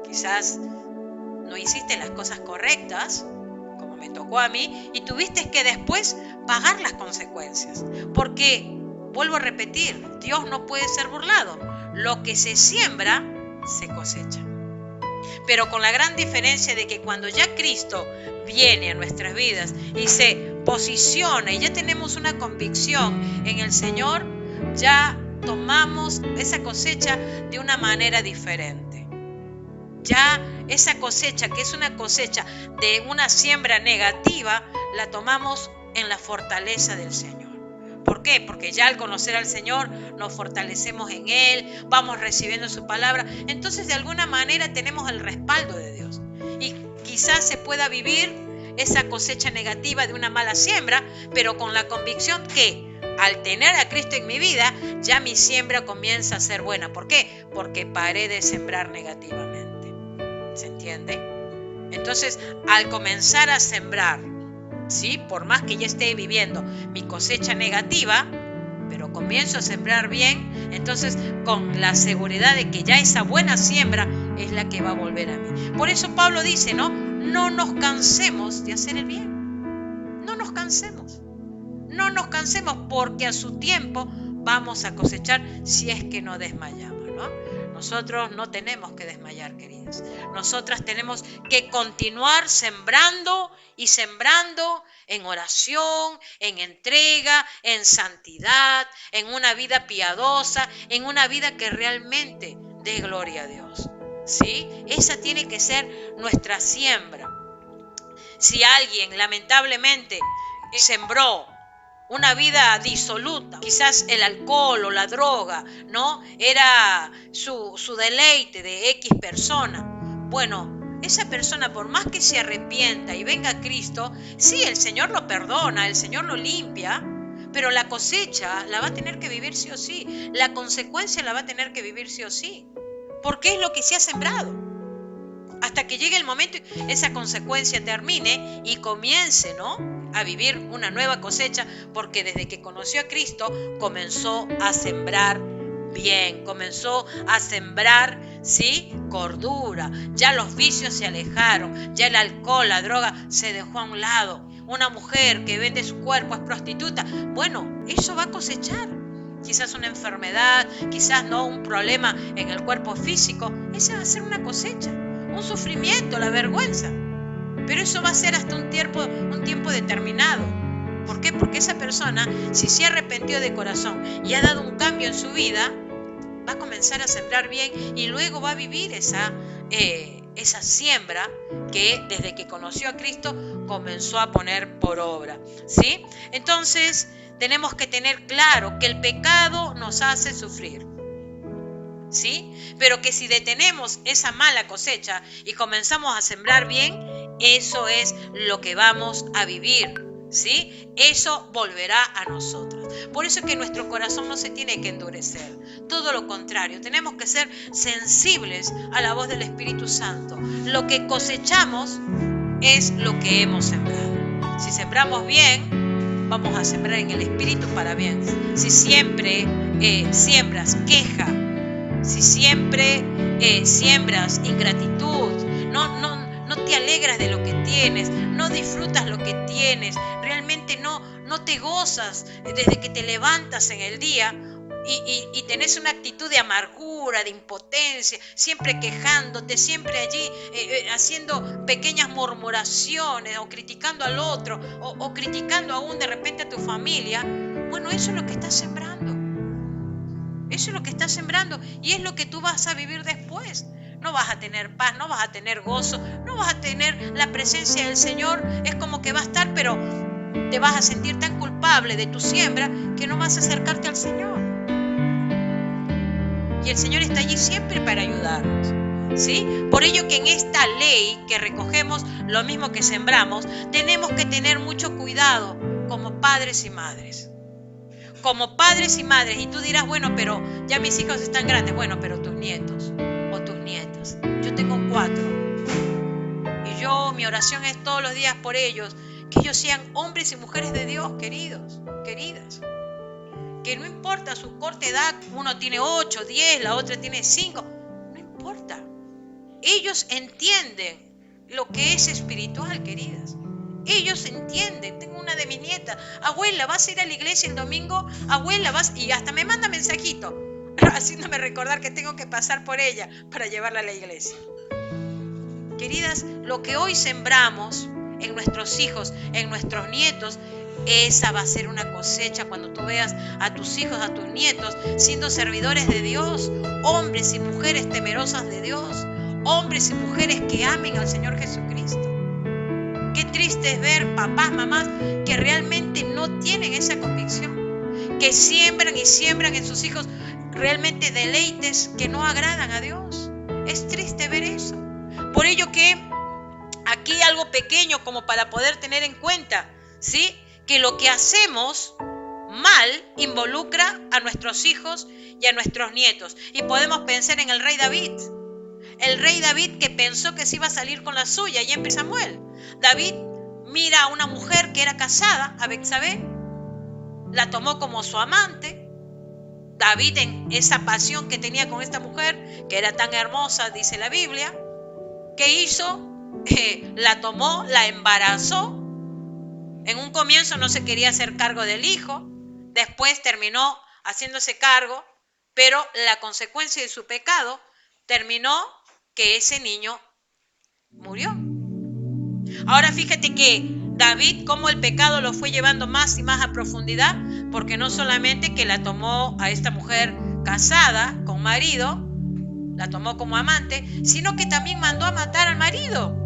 Speaker 1: Quizás no hiciste las cosas correctas, como me tocó a mí, y tuviste que después pagar las consecuencias. Porque, vuelvo a repetir, Dios no puede ser burlado. Lo que se siembra, se cosecha. Pero con la gran diferencia de que cuando ya Cristo viene a nuestras vidas y se posiciona y ya tenemos una convicción en el Señor, ya tomamos esa cosecha de una manera diferente. Ya esa cosecha, que es una cosecha de una siembra negativa, la tomamos en la fortaleza del Señor. ¿Por qué? Porque ya al conocer al Señor nos fortalecemos en Él, vamos recibiendo su palabra. Entonces, de alguna manera tenemos el respaldo de Dios. Y quizás se pueda vivir esa cosecha negativa de una mala siembra, pero con la convicción que al tener a Cristo en mi vida, ya mi siembra comienza a ser buena. ¿Por qué? Porque paré de sembrar negativamente. ¿Se entiende? Entonces, al comenzar a sembrar, ¿sí?, por más que ya esté viviendo mi cosecha negativa, pero comienzo a sembrar bien, entonces con la seguridad de que ya esa buena siembra es la que va a volver a mí. Por eso Pablo dice, ¿no? No nos cansemos de hacer el bien. No nos cansemos. No nos cansemos porque a su tiempo vamos a cosechar si es que no desmayamos, ¿no? Nosotros no tenemos que desmayar, queridas. Nosotras tenemos que continuar sembrando y sembrando en oración, en entrega, en santidad, en una vida piadosa, en una vida que realmente dé gloria a Dios. ¿Sí? Esa tiene que ser nuestra siembra. Si alguien lamentablemente sembró una vida disoluta, quizás el alcohol o la droga, ¿no? Era su deleite de X persona. Bueno, esa persona, por más que se arrepienta y venga a Cristo, sí, el Señor lo perdona, el Señor lo limpia, pero la cosecha la va a tener que vivir sí o sí. La consecuencia la va a tener que vivir sí o sí. Porque es lo que se ha sembrado. Hasta que llegue el momento y esa consecuencia termine y comience, ¿no?, a vivir una nueva cosecha, porque desde que conoció a Cristo comenzó a sembrar bien, comenzó a sembrar, ¿sí?, cordura. Ya los vicios se alejaron, ya el alcohol, la droga se dejó a un lado. Una mujer que vende su cuerpo, es prostituta, bueno, eso va a cosechar. Quizás una enfermedad, quizás no un problema en el cuerpo físico, esa va a ser una cosecha, un sufrimiento, la vergüenza. Pero eso va a ser hasta un tiempo determinado. ¿Por qué? Porque esa persona, si se arrepintió de corazón y ha dado un cambio en su vida, va a comenzar a sembrar bien y luego va a vivir esa siembra que desde que conoció a Cristo comenzó a poner por obra, ¿sí? Entonces, tenemos que tener claro que el pecado nos hace sufrir, ¿sí? Pero que si detenemos esa mala cosecha y comenzamos a sembrar bien, eso es lo que vamos a vivir, ¿sí? Eso volverá a nosotros. Por eso es que nuestro corazón no se tiene que endurecer. Todo lo contrario, tenemos que ser sensibles a la voz del Espíritu Santo. Lo que cosechamos es lo que hemos sembrado. Si sembramos bien, vamos a sembrar en el Espíritu para bien. Si siempre siembras queja, si siempre siembras ingratitud, no te alegras de lo que tienes, no disfrutas lo que tienes, realmente no te gozas desde que te levantas en el día y tenés una actitud de amargura, de impotencia, siempre quejándote, siempre allí haciendo pequeñas murmuraciones o criticando al otro o criticando aún de repente a tu familia. Bueno, eso es lo que estás sembrando. Eso es lo que estás sembrando y es lo que tú vas a vivir después. No vas a tener paz, no vas a tener gozo, no vas a tener la presencia del Señor. Es como que va a estar, pero te vas a sentir tan culpable de tu siembra que no vas a acercarte al Señor. Y el Señor está allí siempre para ayudarnos, ¿sí? Por ello que en esta ley que recogemos lo mismo que sembramos, tenemos que tener mucho cuidado como padres y madres. Como padres y madres, y tú dirás, bueno, pero ya mis hijos están grandes. Bueno, pero tus nietos o tus nietas. Yo tengo 4. Y mi oración es todos los días por ellos, que ellos sean hombres y mujeres de Dios, queridos, queridas. Que no importa su corta edad, uno tiene 8, 10, la otra tiene 5, no importa. Ellos entienden lo que es espiritual, queridas. Ellos entienden. Tengo una de mis nietas. Abuela, ¿vas a ir a la iglesia el domingo? Abuela, vas... Y hasta me manda mensajito, haciéndome recordar que tengo que pasar por ella para llevarla a la iglesia. Queridas, lo que hoy sembramos en nuestros hijos, en nuestros nietos, esa va a ser una cosecha cuando tú veas a tus hijos, a tus nietos, siendo servidores de Dios, hombres y mujeres temerosas de Dios, hombres y mujeres que amen al Señor Jesucristo. Qué triste es ver papás, mamás que realmente no tienen esa convicción, que siembran y siembran en sus hijos realmente deleites que no agradan a Dios. Es triste ver eso. Por ello que aquí algo pequeño como para poder tener en cuenta, ¿sí? Que lo que hacemos mal involucra a nuestros hijos y a nuestros nietos. Y podemos pensar en el rey David. El rey David que pensó que se iba a salir con la suya, y en Samuel. David mira a una mujer que era casada, a Betsabé, la tomó como su amante, David, en esa pasión que tenía con esta mujer, que era tan hermosa, dice la Biblia, ¿qué hizo? La tomó, la embarazó. En un comienzo no se quería hacer cargo del hijo, después terminó haciéndose cargo, pero la consecuencia de su pecado terminó que ese niño murió. Ahora fíjate que David, cómo el pecado lo fue llevando más y más a profundidad, porque no solamente que la tomó a esta mujer casada con marido, la tomó como amante, sino que también mandó a matar al marido.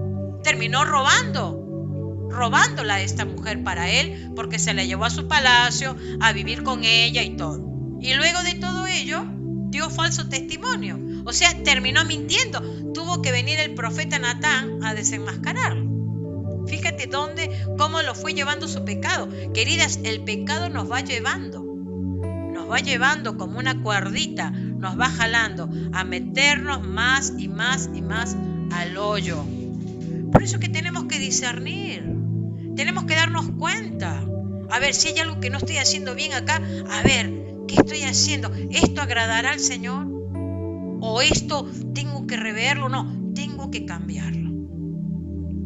Speaker 1: Terminó robándola a esta mujer para él, porque se la llevó a su palacio a vivir con ella y todo. Y luego de todo ello, dio falso testimonio. O sea, terminó mintiendo. Tuvo que venir el profeta Natán a desenmascararlo. Fíjate cómo lo fue llevando su pecado. Queridas, el pecado nos va llevando como una cuerdita, nos va jalando a meternos más y más y más al hoyo. Por eso que tenemos que discernir, tenemos que darnos cuenta. A ver, si hay algo que no estoy haciendo bien acá, a ver, ¿qué estoy haciendo? ¿Esto agradará al Señor? ¿O esto tengo que reverlo? No, tengo que cambiarlo.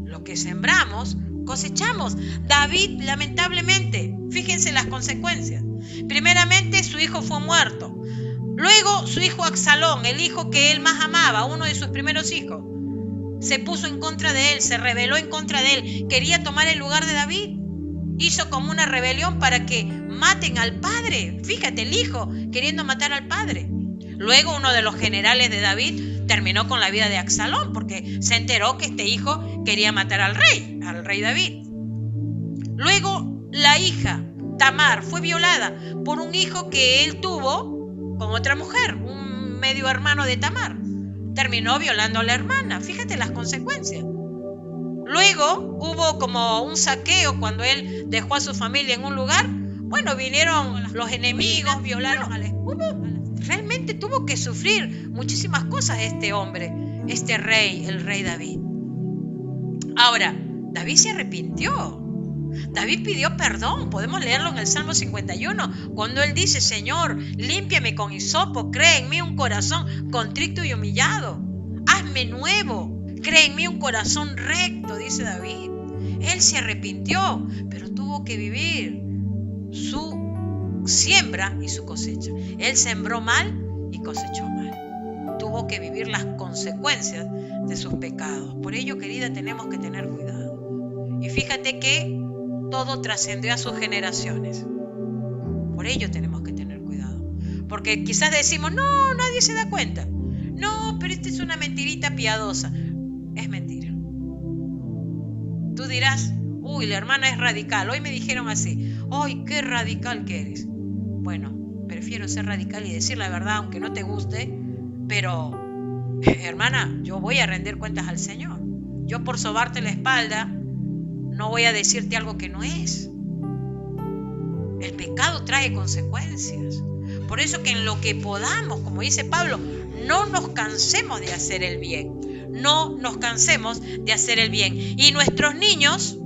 Speaker 1: Lo que sembramos, cosechamos. David, lamentablemente, fíjense las consecuencias. Primeramente, su hijo fue muerto. Luego, su hijo Absalón, el hijo que él más amaba, uno de sus primeros hijos, se puso en contra de él, se rebeló en contra de él. Quería tomar el lugar de David. Hizo como una rebelión para que maten al padre. Fíjate, el hijo queriendo matar al padre. Luego, uno de los generales de David terminó con la vida de Absalón porque se enteró que este hijo quería matar al rey David. Luego, la hija Tamar fue violada por un hijo que él tuvo con otra mujer, un medio hermano de Tamar. Terminó violando a la hermana. Fíjate las consecuencias. Luego hubo como un saqueo cuando él dejó a su familia en un lugar. Bueno, vinieron los enemigos, violaron a la esposa. Realmente tuvo que sufrir muchísimas cosas este hombre, este rey, el rey David. Ahora, David se arrepintió. David pidió perdón. Podemos leerlo en el Salmo 51, cuando él dice: Señor, límpiame con hisopo, crea en mí un corazón contrito y humillado. Hazme nuevo, crea en mí un corazón recto, dice David. Él se arrepintió, pero tuvo que vivir su siembra y su cosecha. Él sembró mal y cosechó mal. Tuvo que vivir las consecuencias de sus pecados. Por ello, querida, tenemos que tener cuidado. Y fíjate que todo trascendió a sus generaciones. Por ello tenemos que tener cuidado. Porque quizás decimos: no, nadie se da cuenta. No, pero esta es una mentirita piadosa. Es mentira. Tú dirás: uy, la hermana es radical. Hoy me dijeron así. ¡Ay, qué radical que eres! Bueno, prefiero ser radical y decir la verdad aunque no te guste. Pero, hermana, yo voy a rendir cuentas al Señor. Yo por sobarte la espalda no voy a decirte algo que no es. El pecado trae consecuencias. Por eso que en lo que podamos, como dice Pablo, no nos cansemos de hacer el bien. No nos cansemos de hacer el bien. Y nuestros niños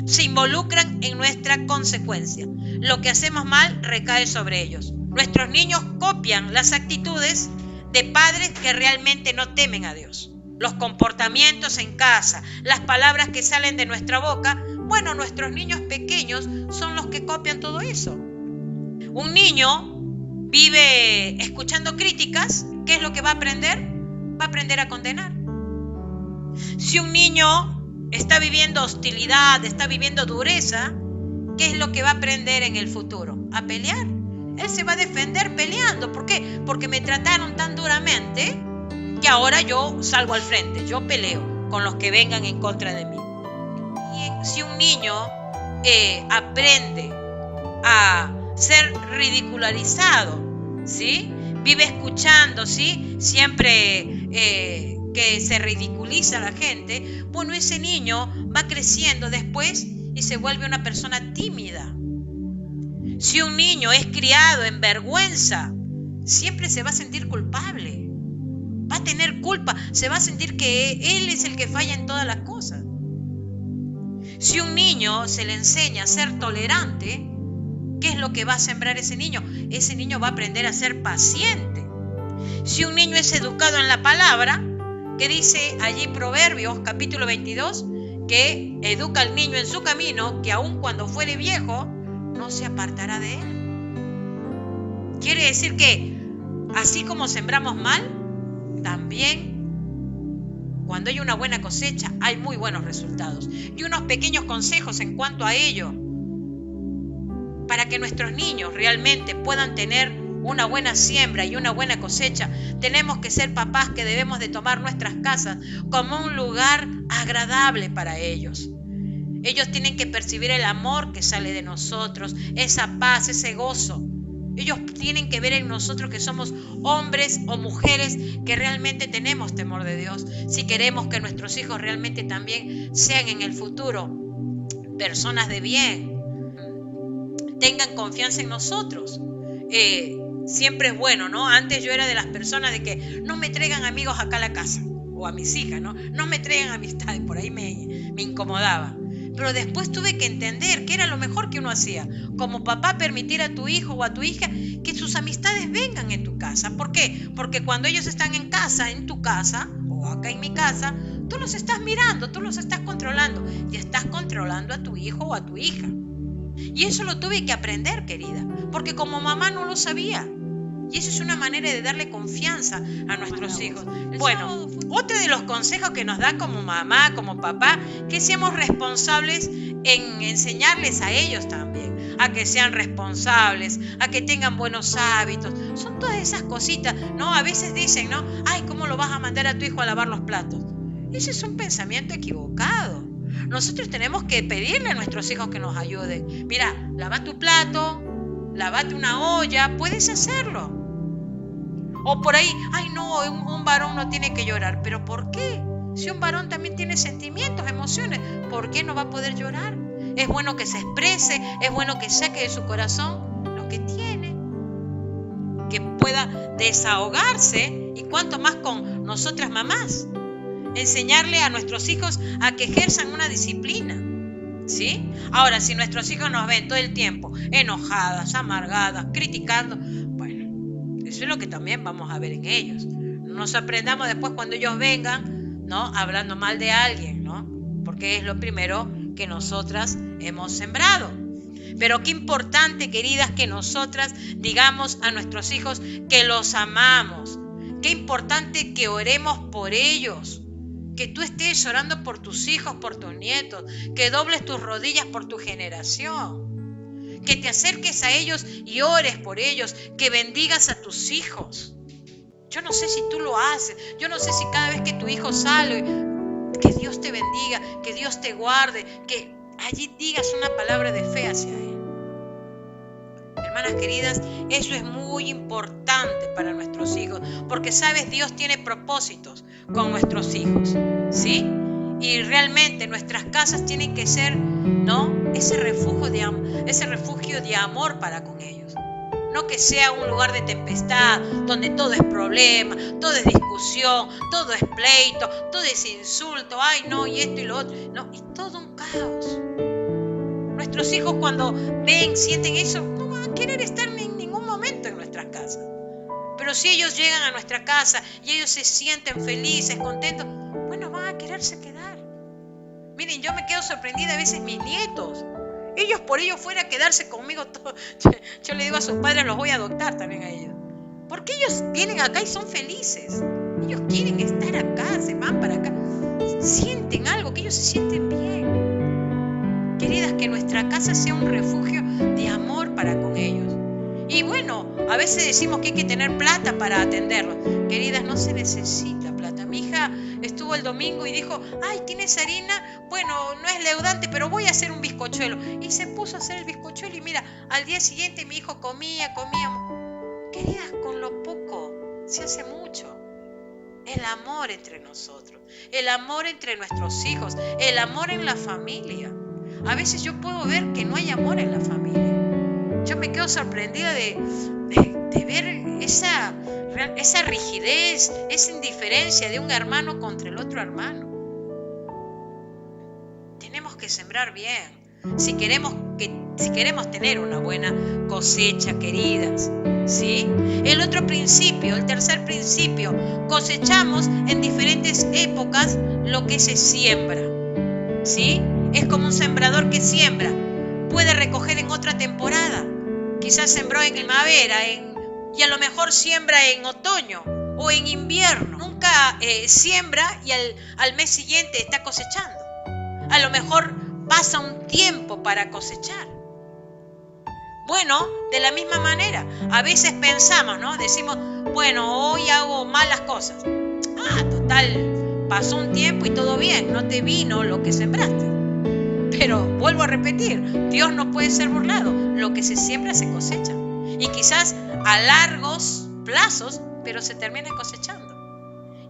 Speaker 1: se involucran en nuestra consecuencia. Lo que hacemos mal recae sobre ellos. Nuestros niños copian las actitudes de padres que realmente no temen a Dios. Los comportamientos en casa, las palabras que salen de nuestra boca. Bueno, nuestros niños pequeños son los que copian todo eso. Un niño vive escuchando críticas. ¿Qué es lo que va a aprender? Va a aprender a condenar. Si un niño está viviendo hostilidad, está viviendo dureza, ¿qué es lo que va a aprender en el futuro? A pelear. Él se va a defender peleando. ¿Por qué? Porque me trataron tan duramente que ahora yo salgo al frente, yo peleo con los que vengan en contra de mí. Y si un niño aprende a ser ridicularizado, ¿sí? Vive escuchando, ¿sí? Siempre que se ridiculiza a la gente, bueno, ese niño va creciendo después y se vuelve una persona tímida. Si un niño es criado en vergüenza, siempre se va a sentir culpable. Va a tener culpa, se va a sentir que él es el que falla en todas las cosas. Si un niño se le enseña a ser tolerante, ¿Qué es lo que va a sembrar ese niño? Ese niño va a aprender a ser paciente. Si un niño es educado en la palabra, que dice allí Proverbios capítulo 22, que educa al niño en su camino, que aun cuando fuere viejo, no se apartará de él. Quiere decir que así como sembramos mal, también cuando hay una buena cosecha, hay muy buenos resultados. Y unos pequeños consejos en cuanto a ello, para que nuestros niños realmente puedan tener una buena siembra y una buena cosecha, tenemos que ser papás que debemos de tomar nuestras casas como un lugar agradable para ellos. Ellos tienen que percibir el amor que sale de nosotros, esa paz, ese gozo. Ellos tienen que ver en nosotros que somos hombres o mujeres que realmente tenemos temor de Dios. Si queremos que nuestros hijos realmente también sean en el futuro personas de bien, tengan confianza en nosotros. Siempre es bueno, ¿no? Antes yo era de las personas de que no me traigan amigos acá a la casa, o a mis hijas, ¿no? No me traigan amistades, por ahí me incomodaba. Pero después tuve que entender que era lo mejor que uno hacía. Como papá, permitir a tu hijo o a tu hija que sus amistades vengan en tu casa. ¿Por qué? Porque cuando ellos están en casa, en tu casa, o acá en mi casa, tú los estás mirando, tú los estás controlando. Y estás controlando a tu hijo o a tu hija. Y eso lo tuve que aprender, querida. Porque como mamá no lo sabía. Y eso es una manera de darle confianza a nuestros hijos. Bueno, otro de los consejos que nos da como mamá, como papá, que seamos responsables en enseñarles a ellos también, a que sean responsables, a que tengan buenos hábitos. Son todas esas cositas, ¿no? A veces dicen, ¿no? Ay, ¿cómo lo vas a mandar a tu hijo a lavar los platos? Ese es un pensamiento equivocado. Nosotros tenemos que pedirle a nuestros hijos que nos ayuden. Mira, lava tu plato, lávate una olla, puedes hacerlo. O por ahí, ay no, un varón no tiene que llorar. ¿Pero por qué? Si un varón también tiene sentimientos, emociones, ¿por qué no va a poder llorar? Es bueno que se exprese, es bueno que saque de su corazón lo que tiene, que pueda desahogarse, y cuanto más con nosotras mamás. Enseñarle a nuestros hijos a que ejerzan una disciplina, ¿sí? Ahora, si nuestros hijos nos ven todo el tiempo enojadas, amargadas, criticando, bueno, eso es lo que también vamos a ver en ellos. No nos aprendamos después cuando ellos vengan, ¿no? Hablando mal de alguien, ¿no? Porque es lo primero que nosotras hemos sembrado. Pero qué importante, queridas, que nosotras digamos a nuestros hijos que los amamos. Qué importante que oremos por ellos. Que tú estés orando por tus hijos, por tus nietos, que dobles tus rodillas por tu generación, que te acerques a ellos y ores por ellos, que bendigas a tus hijos. Yo no sé si tú lo haces, yo no sé si cada vez que tu hijo sale, que Dios te bendiga, que Dios te guarde, que allí digas una palabra de fe hacia él. Hermanas queridas, eso es muy importante para nuestros hijos, porque sabes, Dios tiene propósitos con nuestros hijos, ¿sí? Y realmente nuestras casas tienen que ser, ¿no? Ese refugio de amor para con ellos. No que sea un lugar de tempestad, donde todo es problema, todo es discusión, todo es pleito, todo es insulto, ay no, y esto y lo otro, no, y todo un caos. Nuestros hijos cuando ven, sienten eso, no van a querer estar en ningún momento en nuestras casas. Pero si ellos llegan a nuestra casa y ellos se sienten felices, contentos, bueno, van a quererse quedar. Miren, yo me quedo sorprendida a veces mis nietos. Ellos por ellos fuera a quedarse conmigo todo. Yo le digo a sus padres, los voy a adoptar también a ellos. Porque ellos vienen acá y son felices. Ellos quieren estar acá, se van para acá. Sienten algo, que ellos se sienten bien. Queridas, que nuestra casa sea un refugio de amor para con ellos. Y bueno, a veces decimos que hay que tener plata para atenderlos. Queridas, no se necesita plata. Mi hija estuvo el domingo y dijo, ay, ¿tienes harina? Bueno, no es leudante, pero voy a hacer un bizcochuelo. Y se puso a hacer el bizcochuelo y mira, al día siguiente mi hijo comía. Queridas, con lo poco se hace mucho. El amor entre nosotros, el amor entre nuestros hijos, el amor en la familia. A veces yo puedo ver que no hay amor en la familia. Yo me quedo sorprendida de ver esa rigidez, esa indiferencia de un hermano contra el otro hermano. Tenemos que sembrar bien. si queremos tener una buena cosecha, queridas, ¿sí? El otro principio, el tercer principio, cosechamos en diferentes épocas lo que se siembra, ¿sí? Es como un sembrador que siembra, puede recoger en otra temporada, quizás sembró en primavera y a lo mejor siembra en otoño o en invierno. Nunca siembra y al mes siguiente está cosechando. A lo mejor pasa un tiempo para cosechar. Bueno, de la misma manera, a veces pensamos, ¿no? Decimos, bueno, hoy hago malas cosas. Total, pasó un tiempo y todo bien, no te vino lo que sembraste. Pero vuelvo a repetir, Dios no puede ser burlado. Lo que se siembra se cosecha. Y quizás a largos plazos, pero se termina cosechando.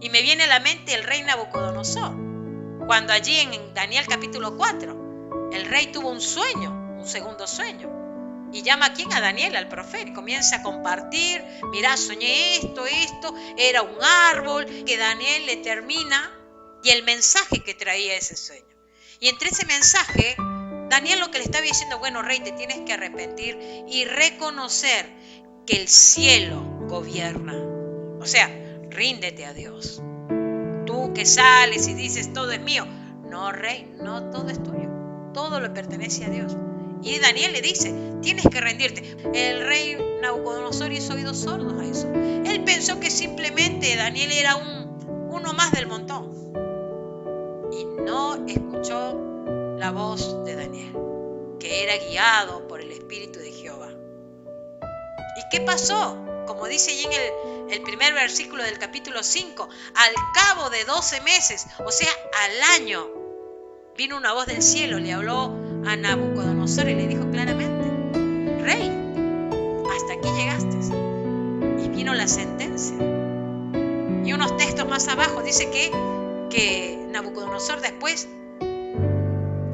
Speaker 1: Y me viene a la mente el rey Nabucodonosor. Cuando allí en Daniel capítulo 4, el rey tuvo un sueño, un segundo sueño. Y llama a quién, a Daniel, al profeta, y comienza a compartir. Mirá, soñé esto, era un árbol, que Daniel le termina, y el mensaje que traía ese sueño. Y entre ese mensaje, Daniel lo que le estaba diciendo, bueno, rey, te tienes que arrepentir y reconocer que el cielo gobierna. O sea, ríndete a Dios. Tú que sales y dices, todo es mío. No, rey, no todo es tuyo. Todo le pertenece a Dios. Y Daniel le dice, tienes que rendirte. El rey Nabucodonosor hizo oídos sordos a eso. Él pensó que simplemente Daniel era uno más del montón. Y no escuchó la voz de Daniel, que era guiado por el Espíritu de Jehová. ¿Y qué pasó? Como dice allí en el primer versículo del capítulo 5, al cabo de 12 meses, o sea, al año, vino una voz del cielo, le habló a Nabucodonosor y le dijo claramente, rey, hasta aquí llegaste. Y vino la sentencia. Y unos textos más abajo dice que Nabucodonosor después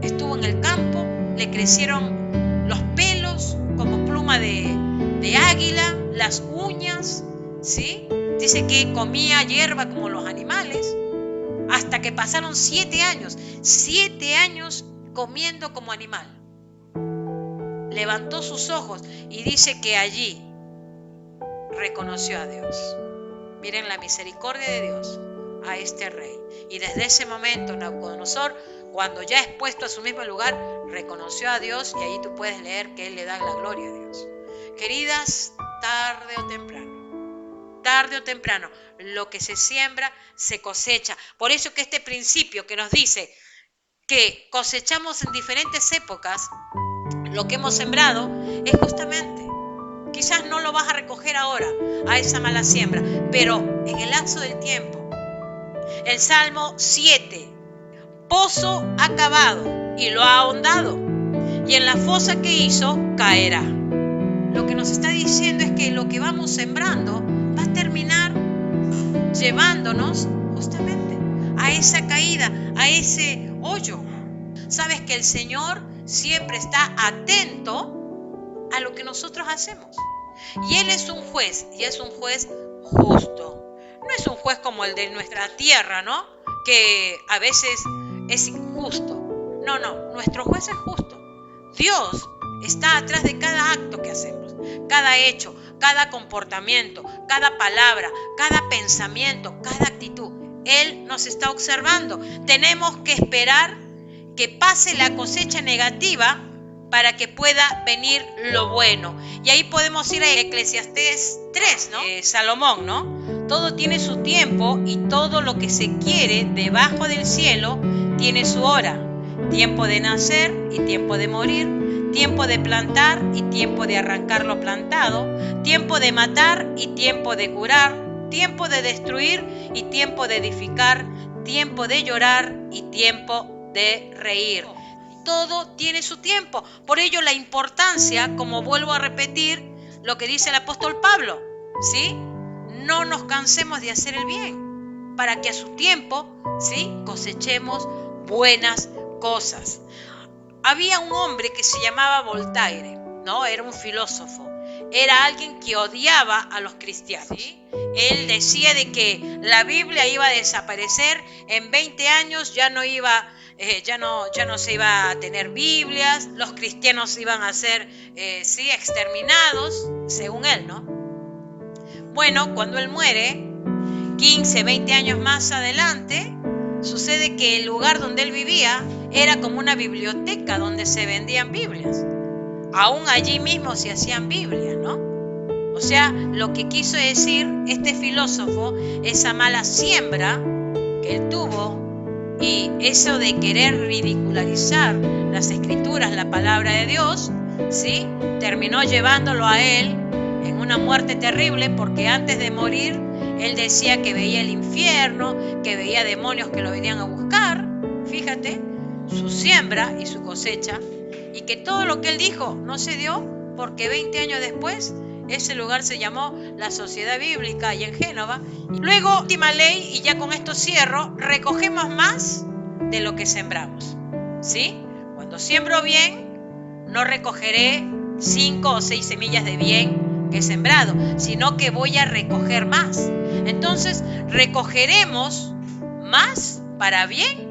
Speaker 1: estuvo en el campo, le crecieron los pelos como pluma de águila, las uñas, ¿sí? Dice que comía hierba como los animales, hasta que pasaron 7 años comiendo como animal. Levantó sus ojos y dice que allí reconoció a Dios. Miren la misericordia de Dios a este rey. Y desde ese momento Nabucodonosor, cuando ya es puesto a su mismo lugar, reconoció a Dios, y ahí tú puedes leer que Él le da la gloria a Dios. Queridas, tarde o temprano, lo que se siembra, se cosecha. Por eso que este principio que nos dice que cosechamos en diferentes épocas lo que hemos sembrado, es justamente, quizás no lo vas a recoger ahora, a esa mala siembra, pero en el lapso del tiempo. El Salmo 7, pozo ha cavado y lo ha ahondado, y en la fosa que hizo caerá. Lo que nos está diciendo es que lo que vamos sembrando va a terminar llevándonos justamente a esa caída, a ese hoyo. Sabes que el Señor siempre está atento a lo que nosotros hacemos. Y Él es un juez, y es un juez justo. No es un juez como el de nuestra tierra, ¿no? Que a veces es injusto. No, nuestro juez es justo. Dios está atrás de cada acto que hacemos, cada hecho, cada comportamiento, cada palabra, cada pensamiento, cada actitud. Él nos está observando. Tenemos que esperar que pase la cosecha negativa para que pueda venir lo bueno. Y ahí podemos ir a Eclesiastés 3, ¿no? Salomón, ¿no? Todo tiene su tiempo, y todo lo que se quiere debajo del cielo tiene su hora. Tiempo de nacer y tiempo de morir, tiempo de plantar y tiempo de arrancar lo plantado, tiempo de matar y tiempo de curar, tiempo de destruir y tiempo de edificar, tiempo de llorar y tiempo de reír. Todo tiene su tiempo. Por ello la importancia, como vuelvo a repetir lo que dice el apóstol Pablo, ¿sí? No nos cansemos de hacer el bien, para que a su tiempo, ¿sí?, cosechemos buenas cosas. Había un hombre que se llamaba Voltaire, ¿no? Era un filósofo. era alguien que odiaba a los cristianos, ¿sí? Él decía de que la Biblia iba a desaparecer en 20 años, ya no se iba a tener Biblias, los cristianos iban a ser exterminados, según él, ¿no? Bueno, cuando él muere, 15, 20 años más adelante, sucede que el lugar donde él vivía era como una biblioteca donde se vendían Biblias. Aún allí mismo se hacían Biblias, ¿no? O sea, lo que quiso decir este filósofo, esa mala siembra que él tuvo y eso de querer ridicularizar las escrituras, la palabra de Dios, ¿sí? Terminó llevándolo a él en una muerte terrible, porque antes de morir él decía que veía el infierno, que veía demonios que lo venían a buscar. Fíjate, su siembra y su cosecha, y que todo lo que él dijo no se dio, porque 20 años después ese lugar se llamó la Sociedad Bíblica allá en Génova. Luego, última ley, y ya con esto cierro, recogemos más de lo que sembramos, ¿sí? Cuando siembro bien, no recogeré 5 o 6 semillas de bien que he sembrado, sino que voy a recoger más. Entonces, recogeremos más para bien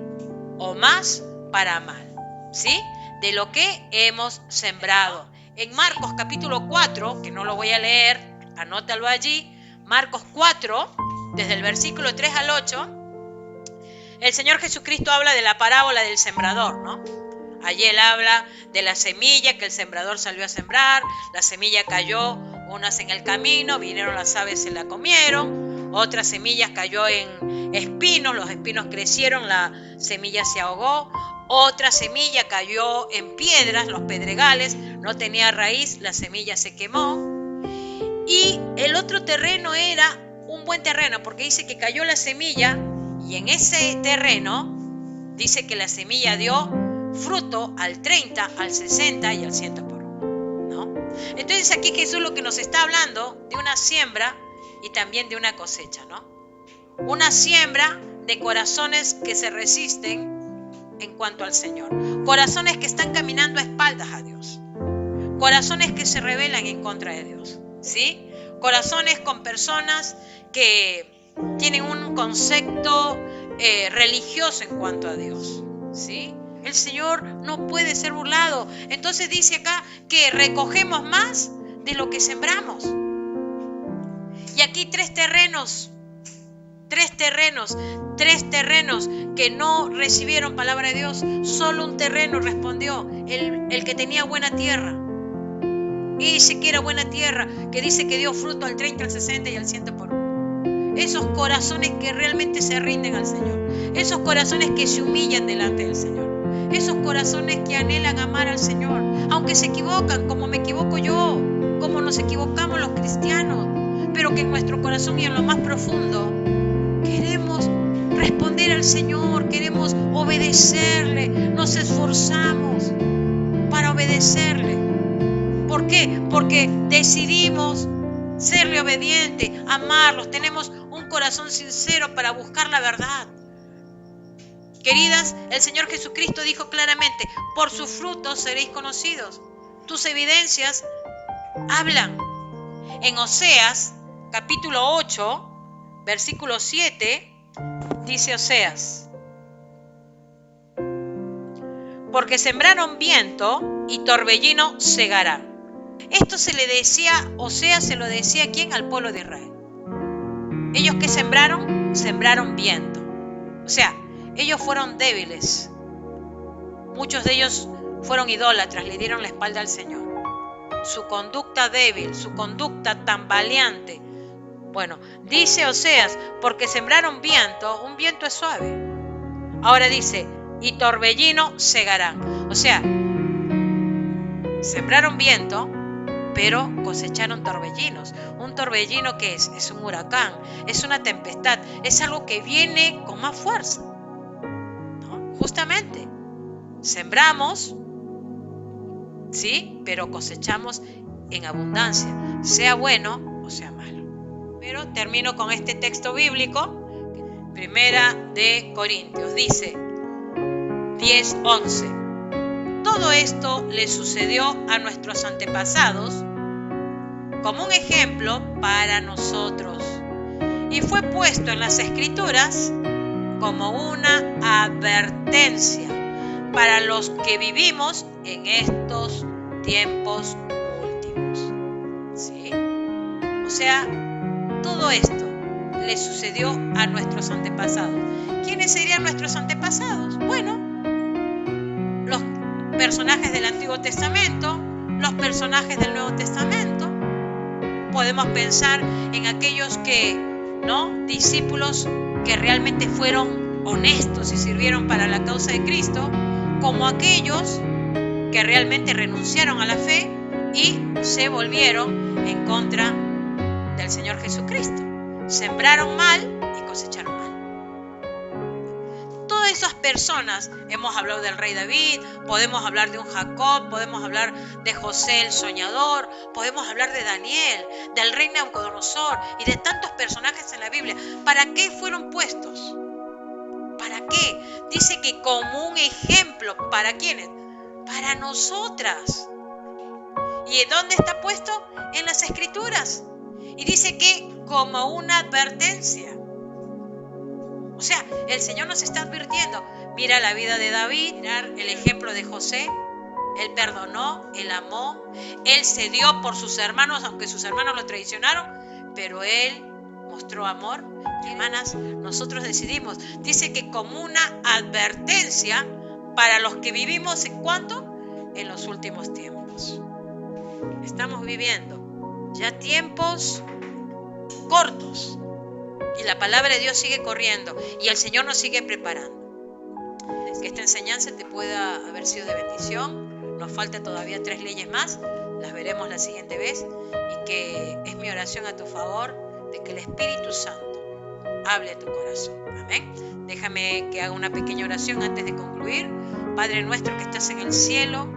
Speaker 1: o más para mal, ¿sí? De lo que hemos sembrado. En Marcos capítulo 4, que no lo voy a leer, anótalo allí, Marcos 4, desde el versículo 3 al 8, el Señor Jesucristo habla de la parábola del sembrador, ¿no? Allí él habla de la semilla que el sembrador salió a sembrar, la semilla cayó unas en el camino, vinieron las aves, se la comieron, otras semillas cayó en espinos, los espinos crecieron, la semilla se ahogó. Otra semilla cayó en piedras, los pedregales, no tenía raíz, la semilla se quemó. Y el otro terreno era un buen terreno, porque dice que cayó la semilla y en ese terreno dice que la semilla dio fruto al 30, al 60 y al 100 por uno, ¿no? Entonces aquí Jesús lo que nos está hablando de una siembra y también de una cosecha, ¿no? Una siembra de corazones que se resisten en cuanto al Señor, corazones que están caminando a espaldas a Dios, corazones que se rebelan en contra de Dios, ¿sí? Corazones con personas que tienen un concepto religioso en cuanto a Dios, ¿sí? El Señor no puede ser burlado. Entonces dice acá que recogemos más de lo que sembramos. Y aquí tres terrenos que no recibieron palabra de Dios. Solo un terreno respondió, el que tenía buena tierra. Y dice que era buena tierra, que dice que dio fruto al 30, al 60 y al 100 por uno. Esos corazones que realmente se rinden al Señor. Esos corazones que se humillan delante del Señor. Esos corazones que anhelan amar al Señor. Aunque se equivocan, como me equivoco yo, como nos equivocamos los cristianos. Pero que en nuestro corazón y en lo más profundo queremos responder al Señor, queremos obedecerle, nos esforzamos para obedecerle. ¿Por qué? Porque decidimos serle obediente, amarlos, tenemos un corazón sincero para buscar la verdad. Queridas, el Señor Jesucristo dijo claramente, por sus frutos seréis conocidos. Tus evidencias hablan. En Oseas, capítulo 8, versículo 7, dice Oseas, porque sembraron viento y torbellino segarán. Esto se le decía, Oseas se lo decía ¿a quién? Al pueblo de Israel. Ellos que sembraron viento. O sea, ellos fueron débiles. Muchos de ellos fueron idólatras, le dieron la espalda al Señor. Su conducta débil, su conducta tambaleante. Bueno, dice Oseas, porque sembraron viento, un viento es suave. Ahora dice, y torbellino segarán. O sea, sembraron viento, pero cosecharon torbellinos. Un torbellino, ¿qué es? Es un huracán, es una tempestad, es algo que viene con más fuerza, ¿no? Justamente, sembramos, sí, pero cosechamos en abundancia, sea bueno o sea malo. Pero termino con este texto bíblico, Primera de Corintios, dice 10:11. Todo esto le sucedió a nuestros antepasados como un ejemplo para nosotros y fue puesto en las Escrituras como una advertencia para los que vivimos en estos tiempos últimos. ¿Sí? O sea, todo esto le sucedió a nuestros antepasados. ¿Quiénes serían nuestros antepasados? Bueno, los personajes del Antiguo Testamento, los personajes del Nuevo Testamento. Podemos pensar en aquellos discípulos que realmente fueron honestos y sirvieron para la causa de Cristo, como aquellos que realmente renunciaron a la fe y se volvieron en contra del Señor Jesucristo. Sembraron mal y cosecharon mal. Todas esas personas, hemos hablado del rey David, podemos hablar de un Jacob, podemos hablar de José el soñador, podemos hablar de Daniel, del rey Nabucodonosor y de tantos personajes en la Biblia. ¿Para qué fueron puestos? ¿Para qué? Dice que como un ejemplo. ¿Para quiénes? Para nosotras. ¿Y dónde está puesto? En las Escrituras. Y dice que como una advertencia. O sea, el Señor nos está advirtiendo. Mira la vida de David, mirar el ejemplo de José. Él perdonó, él amó, él se dio por sus hermanos, aunque sus hermanos lo traicionaron, pero él mostró amor. Hermanas, nosotros decidimos. Dice que como una advertencia para los que vivimos, ¿en cuánto? En los últimos tiempos. Estamos viviendo ya tiempos cortos y la palabra de Dios sigue corriendo y el Señor nos sigue preparando. Que esta enseñanza te pueda haber sido de bendición. Nos falta todavía 3 leyes más, las veremos la siguiente vez, y que es mi oración a tu favor de que el Espíritu Santo hable a tu corazón. Amén. Déjame que haga una pequeña oración antes de concluir. Padre nuestro que estás en el cielo,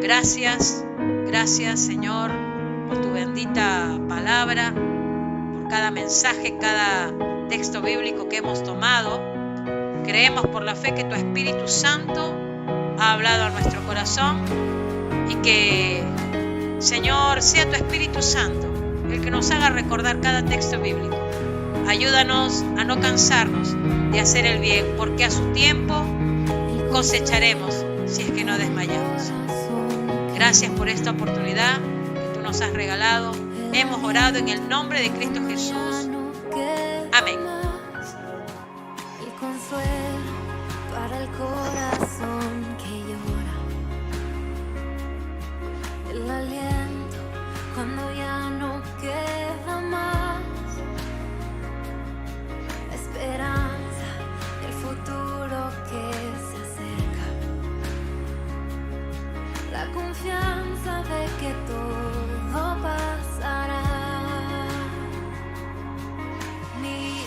Speaker 1: gracias Señor por tu bendita palabra, por cada mensaje, cada texto bíblico que hemos tomado. Creemos por la fe que tu Espíritu Santo ha hablado a nuestro corazón y que, Señor, sea tu Espíritu Santo el que nos haga recordar cada texto bíblico. Ayúdanos a no cansarnos de hacer el bien, porque a su tiempo cosecharemos si es que no desmayamos. Gracias por esta oportunidad que tú nos has regalado. Hemos orado en el nombre de Cristo Jesús. Amén.
Speaker 2: El consuelo para el corazón que llora, el aliento cuando ya no queda más, la esperanza del futuro que se acerca, la confianza de que todo pasará. Mi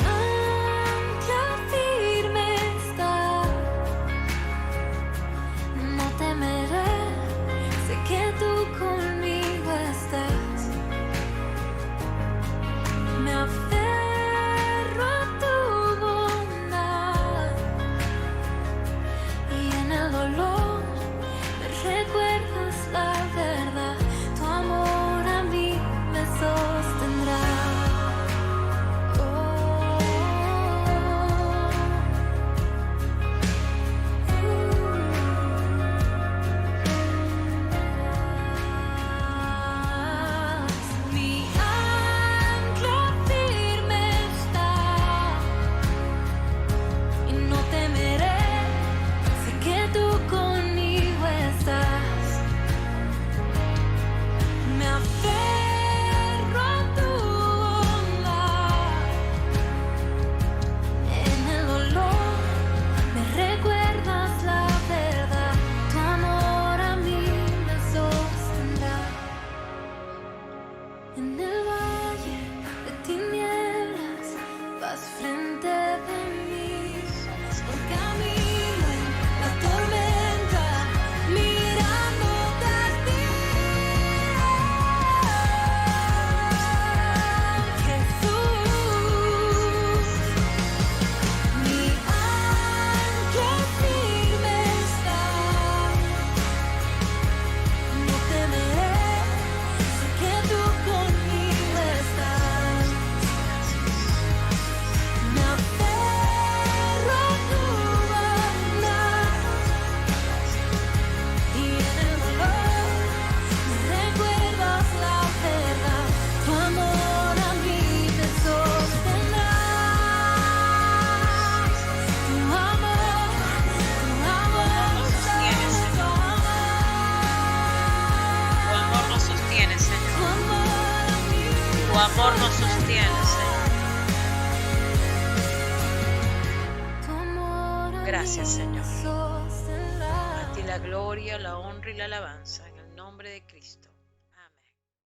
Speaker 1: amor nos sostiene, Señor. Gracias, Señor. A ti la gloria, la honra y la alabanza, en el nombre de Cristo.